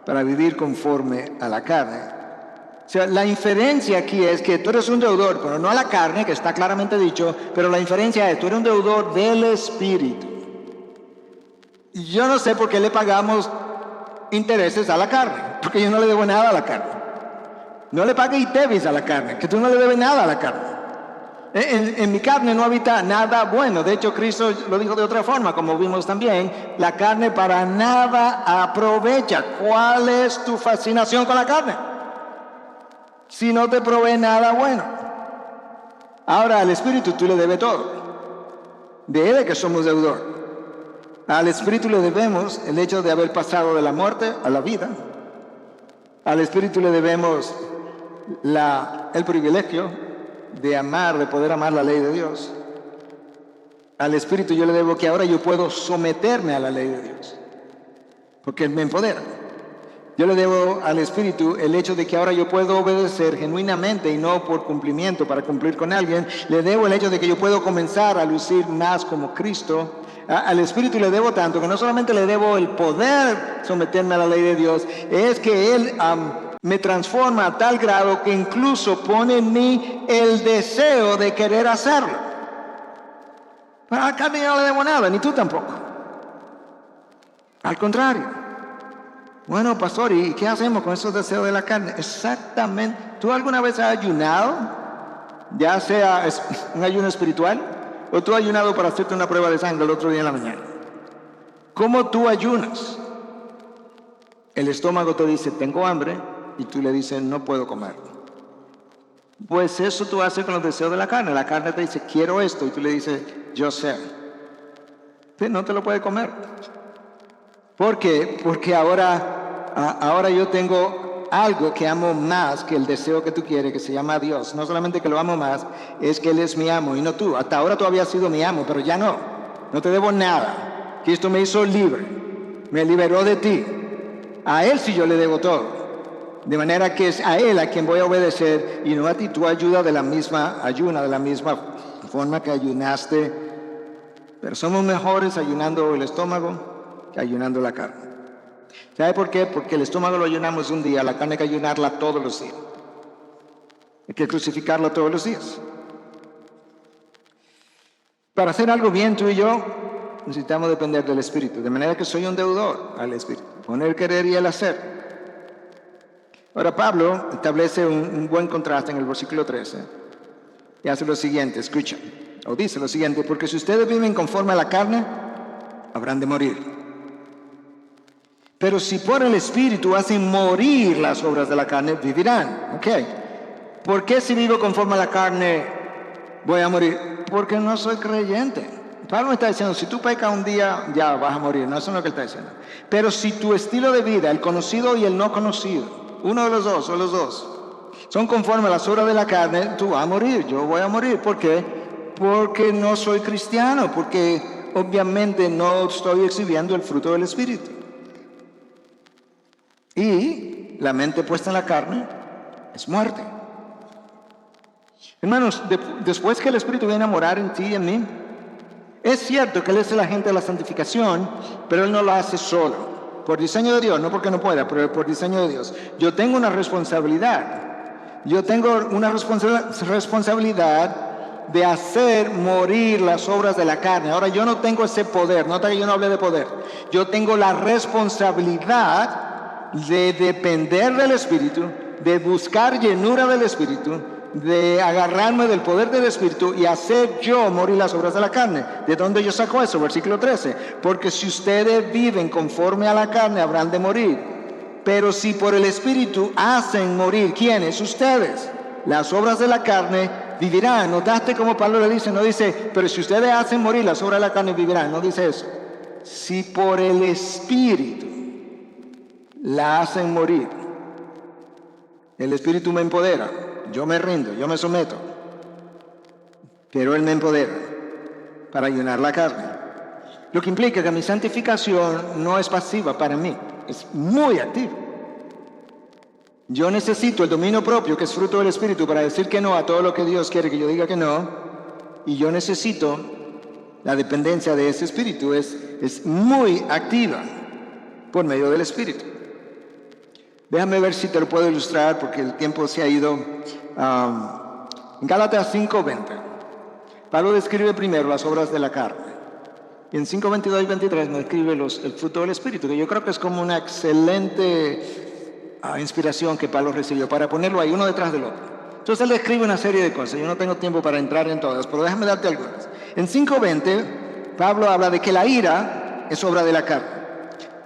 S1: para vivir conforme a la carne. O sea, la inferencia aquí es que tú eres un deudor, pero no a la carne, que está claramente dicho, pero la inferencia es, tú eres un deudor del Espíritu. Yo no sé por qué le pagamos intereses a la carne, porque yo no le debo nada a la carne. No le pague ITEVIS a la carne, que tú no le debes nada a la carne. En mi carne no habita nada bueno. De hecho, Cristo lo dijo de otra forma, como vimos también. La carne para nada aprovecha. ¿Cuál es tu fascinación con la carne? Si no te provee nada bueno. Ahora al Espíritu tú le debes todo. De Él que somos deudor. Al Espíritu le debemos el hecho de haber pasado de la muerte a la vida. Al Espíritu le debemos el privilegio de amar, de poder amar la ley de Dios. Al Espíritu yo le debo que ahora yo puedo someterme a la ley de Dios, porque Él me empodera. Yo le debo al Espíritu el hecho de que ahora yo puedo obedecer genuinamente y no por cumplimiento, para cumplir con alguien. Le debo el hecho de que yo puedo comenzar a lucir más como Cristo. Al Espíritu le debo tanto que no solamente le debo el poder someterme a la ley de Dios, es que Él me transforma a tal grado que incluso pone en mí el deseo de querer hacerlo. Pero a la carne yo no le debo nada, ni tú tampoco. Al contrario. Bueno, pastor, ¿y qué hacemos con esos deseos de la carne? Exactamente. ¿Tú alguna vez has ayunado? Ya sea un ayuno espiritual, o tú has ayunado para hacerte una prueba de sangre el otro día en la mañana. ¿Cómo tú ayunas? El estómago te dice, tengo hambre, y tú le dices, no puedo comer. Pues eso tú haces con los deseos de la carne. La carne te dice, quiero esto, y tú le dices, yo sé. Entonces no te lo puedes comer. ¿Por qué? Porque ahora yo tengo algo que amo más que el deseo que tú quieres, que se llama Dios. No solamente que lo amo más, es que Él es mi amo y no tú. Hasta ahora tú habías sido mi amo, pero ya no. No te debo nada. Cristo me hizo libre. Me liberó de ti. A Él sí yo le debo todo. De manera que es a Él a quien voy a obedecer y no a ti. Tú ayuda de la misma forma que ayunaste. Pero somos mejores ayunando el estómago que ayunando la carne. ¿Sabe por qué? Porque el estómago lo ayunamos un día, la carne hay que ayunarla todos los días. Hay que crucificarla todos los días. Para hacer algo bien tú y yo, necesitamos depender del Espíritu. De manera que soy un deudor al Espíritu. Poner querer y el hacer. Ahora Pablo establece un buen contraste en el versículo 13. Y hace lo siguiente, escucha. O dice lo siguiente, porque si ustedes viven conforme a la carne, habrán de morir. Pero si por el Espíritu hacen morir las obras de la carne, vivirán. ¿Ok? ¿Por qué si vivo conforme a la carne voy a morir? Porque no soy creyente. Pablo me está diciendo, si tú pecas un día, ya vas a morir. No, eso no es lo que él está diciendo. Pero si tu estilo de vida, el conocido y el no conocido, uno de los dos o los dos, son conforme a las obras de la carne, tú vas a morir. Yo voy a morir. ¿Por qué? Porque no soy cristiano. Porque obviamente no estoy exhibiendo el fruto del Espíritu. Y la mente puesta en la carne es muerte. Hermanos, después que el Espíritu viene a morar en ti y en mí, es cierto que Él es el agente de la santificación, pero Él no lo hace solo. Por diseño de Dios, no porque no pueda, pero por diseño de Dios. Yo tengo una responsabilidad. Yo tengo una responsabilidad de hacer morir las obras de la carne. Ahora, yo no tengo ese poder. Nota que yo no hablé de poder. Yo tengo la responsabilidad de depender del Espíritu, de buscar llenura del Espíritu, de agarrarme del poder del Espíritu y hacer yo morir las obras de la carne. ¿De dónde yo saco eso? Versículo 13. Porque si ustedes viven conforme a la carne, habrán de morir. Pero si por el Espíritu hacen morir, ¿quiénes? Ustedes. Las obras de la carne, vivirán. ¿Notaste cómo Pablo le dice? No dice, pero si ustedes hacen morir las obras de la carne, vivirán. No dice eso. Si por el Espíritu la hacen morir, el Espíritu me empodera. Yo me rindo, yo me someto. Pero Él me empodera para ayunar la carne. Lo que implica que mi santificación no es pasiva para mí, es muy activa. Yo necesito el dominio propio, que es fruto del Espíritu, para decir que no a todo lo que Dios quiere que yo diga que no. Y yo necesito la dependencia de ese Espíritu, es muy activa por medio del Espíritu. Déjame ver si te lo puedo ilustrar porque el tiempo se ha ido. En Gálatas 5:20, Pablo describe primero las obras de la carne. Y en 5:22 y 23 me describe el fruto del Espíritu, que yo creo que es como una excelente inspiración que Pablo recibió para ponerlo ahí uno detrás del otro. Entonces él describe una serie de cosas. Yo no tengo tiempo para entrar en todas, pero déjame darte algunas. En 5:20, Pablo habla de que la ira es obra de la carne.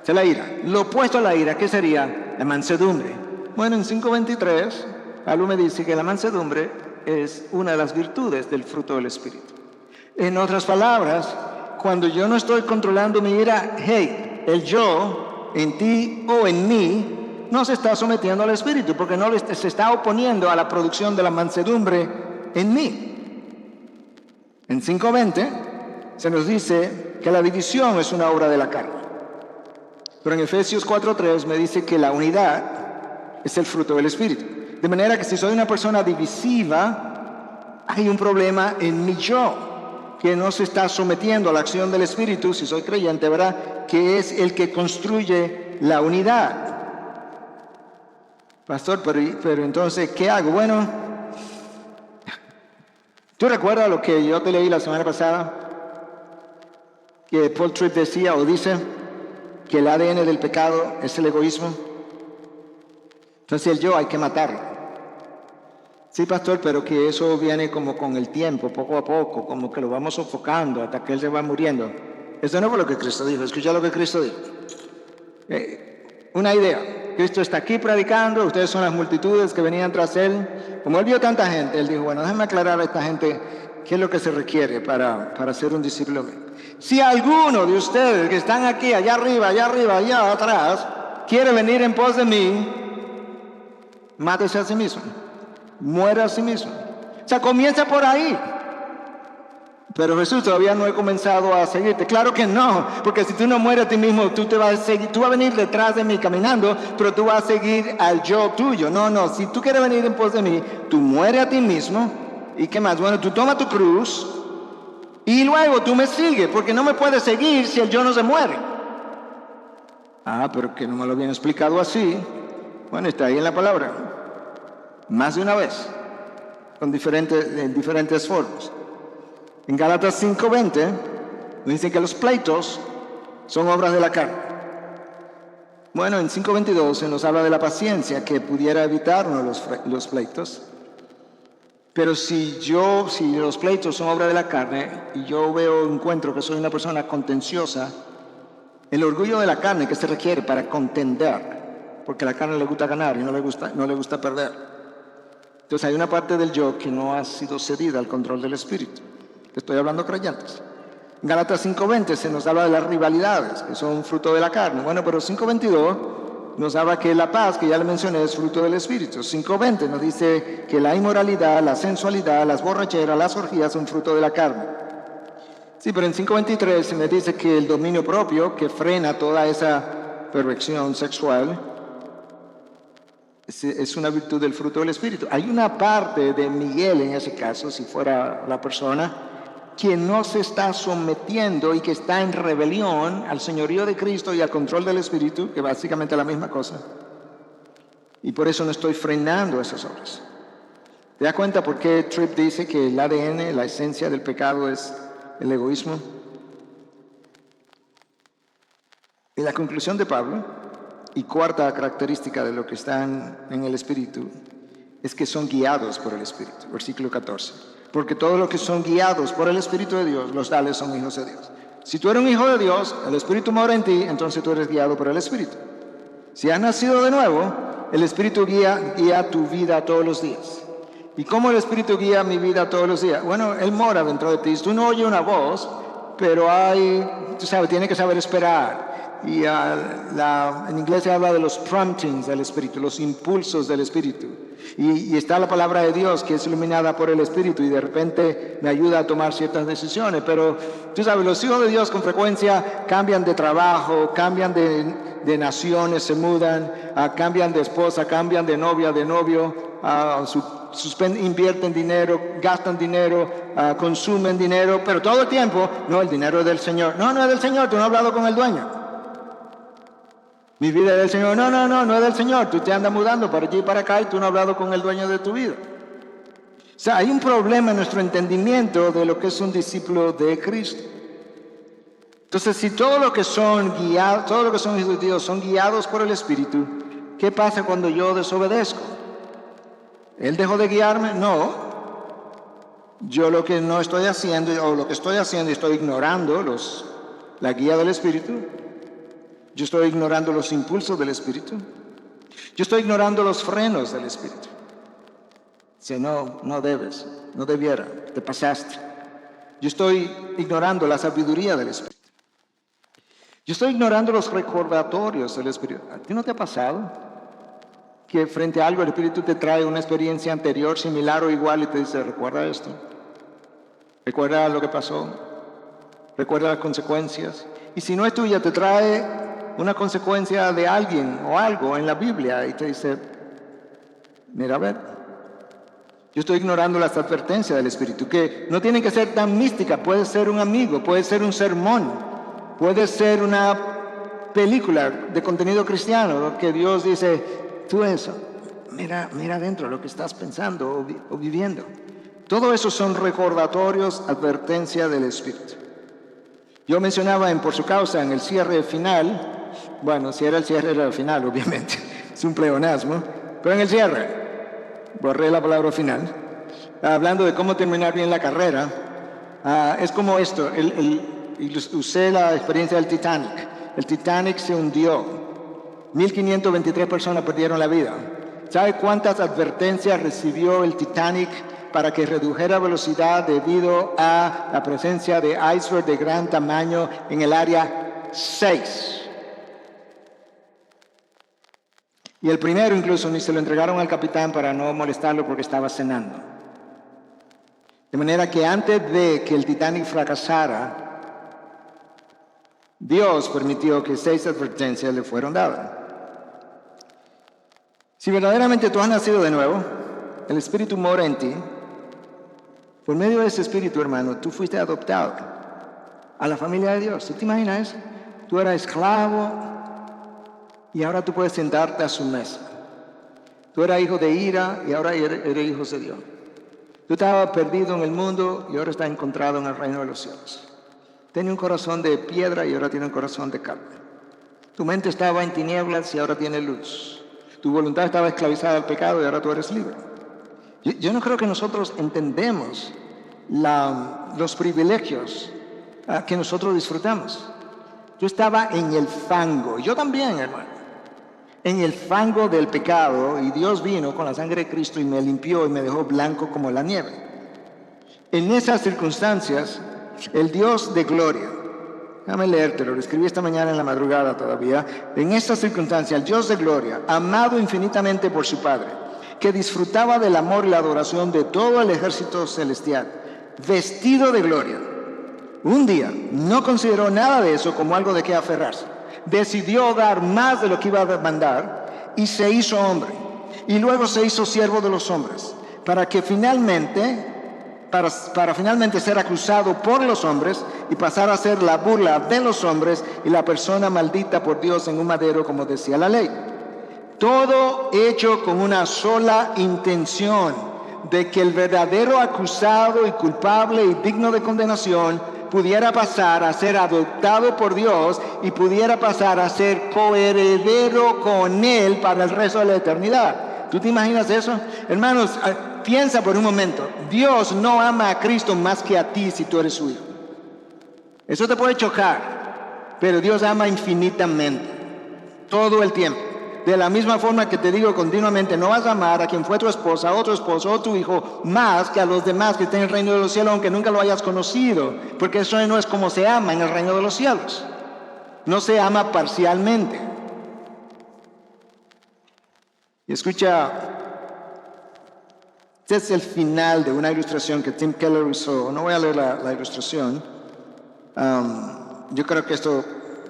S1: O sea, la ira. Lo opuesto a la ira, ¿qué sería? La mansedumbre. Bueno, en 5:23, Pablo me dice que la mansedumbre es una de las virtudes del fruto del Espíritu. En otras palabras, cuando yo no estoy controlando mi ira, hey, el yo en ti o en mí no se está sometiendo al Espíritu, porque no se está oponiendo a la producción de la mansedumbre en mí. En 5:20 se nos dice que la división es una obra de la carne. Pero en Efesios 4:3 me dice que la unidad es el fruto del Espíritu. De manera que si soy una persona divisiva, hay un problema en mi yo, que no se está sometiendo a la acción del Espíritu, si soy creyente, ¿verdad? Que es el que construye la unidad. Pastor, pero entonces, ¿qué hago? Bueno, ¿tú recuerdas lo que yo te leí la semana pasada? Que Paul Tripp decía o dice que el ADN del pecado es el egoísmo. Entonces el yo hay que matarlo. Sí, pastor, pero que eso viene como con el tiempo, poco a poco, como que lo vamos sofocando hasta que él se va muriendo. Eso no fue lo que Cristo dijo. Escucha lo que Cristo dijo. Una idea. Cristo está aquí predicando, ustedes son las multitudes que venían tras él. Como él vio tanta gente, él dijo, bueno, déjame aclarar a esta gente qué es lo que se requiere para ser un discípulo mío. Si alguno de ustedes que están aquí, allá arriba, allá atrás, quiere venir en pos de mí, mátese a sí mismo, muera a sí mismo. O sea, comienza por ahí. Pero Jesús, todavía no he comenzado a seguirte. Claro que no, porque si tú no mueres a ti mismo, tú vas a venir detrás de mí caminando, pero tú vas a seguir al yo tuyo. No, si tú quieres venir en pos de mí, tú mueres a ti mismo. ¿Y qué más? Bueno, tú tomas tu cruz y luego tú me sigues, porque no me puedes seguir si el yo no se muere. Pero que no me lo habían explicado así. Bueno, está ahí en la palabra. Más de una vez, en diferentes formas. En Gálatas 5:20 dicen que los pleitos son obras de la carne. Bueno, en 5:22 se nos habla de la paciencia que pudiera evitarnos los pleitos. Pero si los pleitos son obra de la carne y yo encuentro que soy una persona contenciosa, el orgullo de la carne que se requiere para contender, porque a la carne le gusta ganar y no le gusta perder. Entonces hay una parte del yo que no ha sido cedida al control del Espíritu. Estoy hablando creyentes. En Gálatas 5:20 se nos habla de las rivalidades, que son fruto de la carne. Bueno, pero 5:22 nos habla que la paz, que ya le mencioné, es fruto del Espíritu. 5:20 nos dice que la inmoralidad, la sensualidad, las borracheras, las orgías son fruto de la carne. Sí, pero en 5:23 se me dice que el dominio propio, que frena toda esa perversión sexual, es una virtud del fruto del Espíritu. Hay una parte de Miguel en ese caso, si fuera la persona, que no se está sometiendo y que está en rebelión al señorío de Cristo y al control del Espíritu, que básicamente es la misma cosa. Y por eso no estoy frenando esas obras. ¿Te das cuenta por qué Tripp dice que el ADN, la esencia del pecado es el egoísmo? Y la conclusión de Pablo, y cuarta característica de lo que están en el Espíritu, es que son guiados por el Espíritu. Versículo 14. Porque todos los que son guiados por el Espíritu de Dios, los tales son hijos de Dios. Si tú eres un hijo de Dios, el Espíritu mora en ti, entonces tú eres guiado por el Espíritu. Si has nacido de nuevo, el Espíritu guía tu vida todos los días. ¿Y cómo el Espíritu guía mi vida todos los días? Bueno, Él mora dentro de ti. Tú no oyes una voz, pero tienes que saber esperar. Y en inglés se habla de los promptings del Espíritu, los impulsos del Espíritu. Y está la palabra de Dios que es iluminada por el Espíritu y de repente me ayuda a tomar ciertas decisiones. Pero tú sabes, los hijos de Dios con frecuencia cambian de trabajo, cambian de naciones, se mudan, cambian de esposa, cambian de novia, de novio, invierten dinero, gastan dinero, consumen dinero, pero todo el tiempo, no, el dinero es del Señor. No es del Señor, tú no has hablado con el dueño. Mi vida es del Señor. No es del Señor. Tú te andas mudando para allí y para acá y tú no has hablado con el dueño de tu vida. O sea, hay un problema en nuestro entendimiento de lo que es un discípulo de Cristo. Entonces, si todo lo que son hijos de Dios son guiados por el Espíritu, ¿qué pasa cuando yo desobedezco? ¿Él dejó de guiarme? No. Yo lo que no estoy haciendo, o lo que estoy haciendo, estoy ignorando la guía del Espíritu. Yo estoy ignorando los impulsos del Espíritu. Yo estoy ignorando los frenos del Espíritu. Si no debes, no debiera, te pasaste. Yo estoy ignorando la sabiduría del Espíritu. Yo estoy ignorando los recordatorios del Espíritu. ¿A ti no te ha pasado que frente a algo el Espíritu te trae una experiencia anterior, similar o igual y te dice, recuerda esto? Recuerda lo que pasó. Recuerda las consecuencias. Y si no es tuya, te trae una consecuencia de alguien o algo en la Biblia y te dice, mira a ver. Yo estoy ignorando las advertencias del Espíritu, que no tienen que ser tan místicas. Puede ser un amigo, puede ser un sermón. Puede ser una película de contenido cristiano que Dios dice, tú eso, mira adentro lo que estás pensando o viviendo. Todo eso son recordatorios, advertencia del Espíritu. Yo mencionaba Por su causa, en el cierre final, bueno, si era el cierre era el final, obviamente, es un pleonasmo, pero en el cierre, borré la palabra final, hablando de cómo terminar bien la carrera, es como esto, y usé la experiencia del Titanic. El Titanic se hundió. 1.523 personas perdieron la vida. ¿Sabe cuántas advertencias recibió el Titanic para que redujera velocidad debido a la presencia de iceberg de gran tamaño en el área 6? Y el primero incluso ni se lo entregaron al capitán para no molestarlo porque estaba cenando. De manera que antes de que el Titanic fracasara, Dios permitió que 6 advertencias le fueron dadas. Si verdaderamente tú has nacido de nuevo, el Espíritu mora en ti, por medio de ese Espíritu, hermano, tú fuiste adoptado a la familia de Dios. ¿Tú te imaginas eso? Tú eras esclavo y ahora tú puedes sentarte a su mesa. Tú eras hijo de ira y ahora eres hijo de Dios. Tú estabas perdido en el mundo y ahora estás encontrado en el reino de los cielos. Tenía un corazón de piedra y ahora tiene un corazón de carne. Tu mente estaba en tinieblas y ahora tiene luz. Tu voluntad estaba esclavizada al pecado y ahora tú eres libre. Yo no creo que nosotros entendemos los privilegios que nosotros disfrutamos. Yo estaba en el fango, yo también, hermano, en el fango del pecado, y Dios vino con la sangre de Cristo y me limpió y me dejó blanco como la nieve. En esas circunstancias, el Dios de gloria, déjame leértelo, lo escribí esta mañana en la madrugada todavía. En esta circunstancia, el Dios de gloria, amado infinitamente por su Padre, que disfrutaba del amor y la adoración de todo el ejército celestial, vestido de gloria, un día no consideró nada de eso como algo de qué aferrarse. Decidió dar más de lo que iba a demandar y se hizo hombre. Y luego se hizo siervo de los hombres, para finalmente ser acusado por los hombres y pasar a ser la burla de los hombres y la persona maldita por Dios en un madero, como decía la ley. Todo hecho con una sola intención, de que el verdadero acusado y culpable y digno de condenación pudiera pasar a ser adoptado por Dios y pudiera pasar a ser coheredero con Él para el resto de la eternidad. ¿Tú te imaginas eso? Hermanos, piensa por un momento. Dios no ama a Cristo más que a ti si tú eres su hijo. Eso te puede chocar, pero Dios ama infinitamente, todo el tiempo. De la misma forma que te digo continuamente, no vas a amar a quien fue tu esposa, a otro esposo o tu hijo más que a los demás que estén en el reino de los cielos, aunque nunca lo hayas conocido, porque eso no es como se ama en el reino de los cielos. No se ama parcialmente. Y escucha, este es el final de una ilustración que Tim Keller usó. No voy a leer la ilustración. Yo creo que esto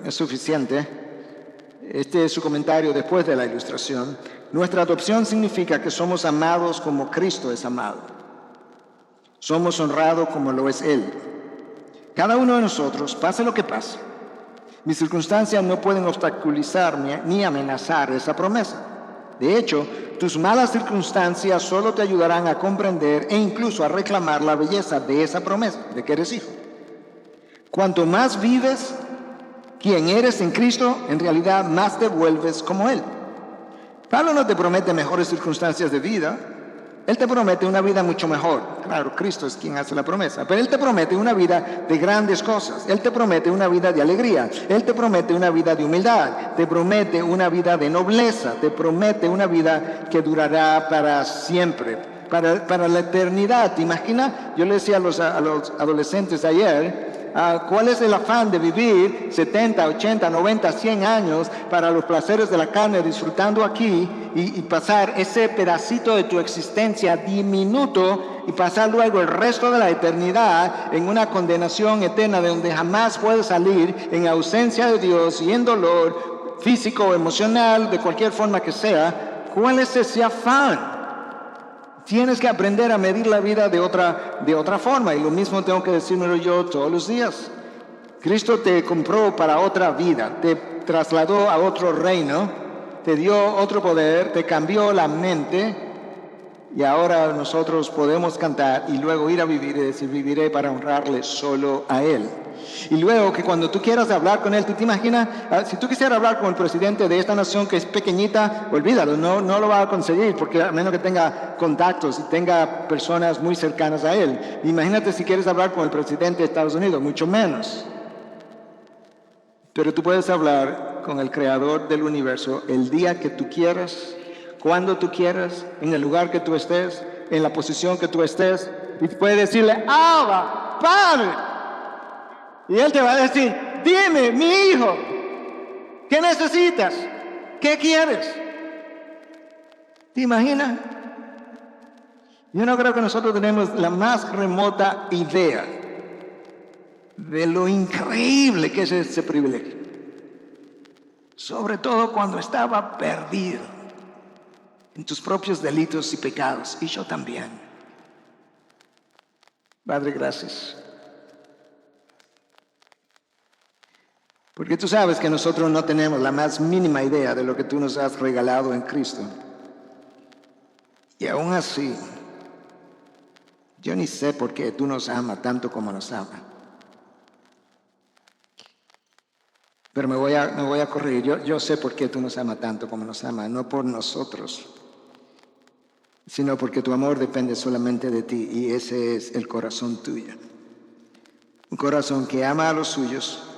S1: es suficiente. Este es su comentario después de la ilustración. Nuestra adopción significa que somos amados como Cristo es amado. Somos honrados como lo es Él. Cada uno de nosotros, pase lo que pase, mis circunstancias no pueden obstaculizar ni amenazar esa promesa. De hecho, tus malas circunstancias solo te ayudarán a comprender e incluso a reclamar la belleza de esa promesa, de que eres hijo. Cuanto más vives quien eres en Cristo, en realidad más te vuelves como Él. Pablo no te promete mejores circunstancias de vida. Él te promete una vida mucho mejor. Claro, Cristo es quien hace la promesa. Pero Él te promete una vida de grandes cosas. Él te promete una vida de alegría. Él te promete una vida de humildad. Te promete una vida de nobleza. Te promete una vida que durará para siempre, para la eternidad. ¿Te imaginas? Yo le decía a los adolescentes ayer, ¿cuál es el afán de vivir 70, 80, 90, 100 años para los placeres de la carne, disfrutando aquí y pasar ese pedacito de tu existencia diminuto y pasar luego el resto de la eternidad en una condenación eterna de donde jamás puedes salir, en ausencia de Dios y en dolor físico o emocional, de cualquier forma que sea? ¿Cuál es ese afán? Tienes que aprender a medir la vida de otra forma. Y lo mismo tengo que decírmelo yo todos los días. Cristo te compró para otra vida. Te trasladó a otro reino. Te dio otro poder. Te cambió la mente. Y ahora nosotros podemos cantar y luego ir a vivir y decir, viviré para honrarle solo a Él. Y luego que cuando tú quieras hablar con Él, ¿tú te imaginas? Si tú quisieras hablar con el presidente de esta nación que es pequeñita, olvídalo, no lo va a conseguir, porque a menos que tenga contactos y tenga personas muy cercanas a Él. Imagínate si quieres hablar con el presidente de Estados Unidos, mucho menos. Pero tú puedes hablar con el creador del universo el día que tú quieras, cuando tú quieras, en el lugar que tú estés, en la posición que tú estés, y puedes decirle, Abba, Padre. Y Él te va a decir, dime, mi hijo, ¿qué necesitas? ¿Qué quieres? ¿Te imaginas? Yo no creo que nosotros tenemos la más remota idea de lo increíble que es ese privilegio. Sobre todo cuando estaba perdido en tus propios delitos y pecados, y yo también. Padre, gracias. Porque tú sabes que nosotros no tenemos la más mínima idea de lo que tú nos has regalado en Cristo. Y aún así, yo ni sé por qué tú nos amas tanto como nos amas. Pero me voy a corregir. Yo sé por qué tú nos amas tanto como nos amas. No por nosotros, sino porque tu amor depende solamente de ti. Y ese es el corazón tuyo. Un corazón que ama a los suyos.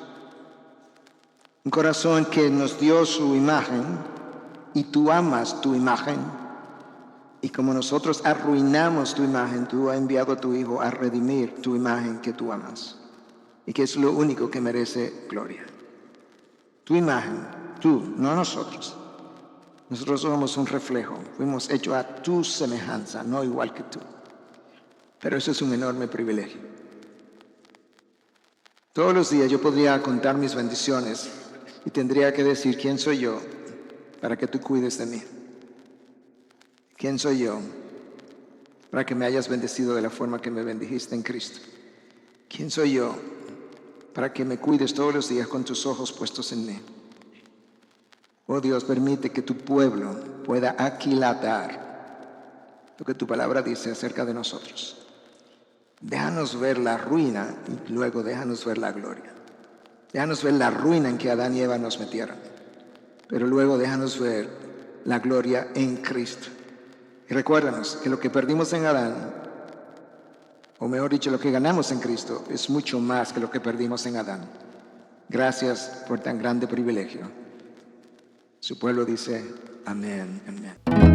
S1: Un corazón que nos dio su imagen y tú amas tu imagen. Y como nosotros arruinamos tu imagen, tú has enviado a tu Hijo a redimir tu imagen que tú amas. Y que es lo único que merece gloria. Tu imagen, tú, no nosotros. Nosotros somos un reflejo. Fuimos hechos a tu semejanza, no igual que tú. Pero eso es un enorme privilegio. Todos los días yo podría contar mis bendiciones y tendría que decir, ¿quién soy yo para que tú cuides de mí? ¿Quién soy yo para que me hayas bendecido de la forma que me bendijiste en Cristo? ¿Quién soy yo para que me cuides todos los días con tus ojos puestos en mí? Oh Dios, permite que tu pueblo pueda aquilatar lo que tu palabra dice acerca de nosotros. Déjanos ver la ruina y luego déjanos ver la gloria. Déjanos ver la ruina en que Adán y Eva nos metieron, pero luego déjanos ver la gloria en Cristo. Y recuérdanos que lo que perdimos en Adán, o mejor dicho, lo que ganamos en Cristo, es mucho más que lo que perdimos en Adán. Gracias por tan grande privilegio. Su pueblo dice, amén, amén.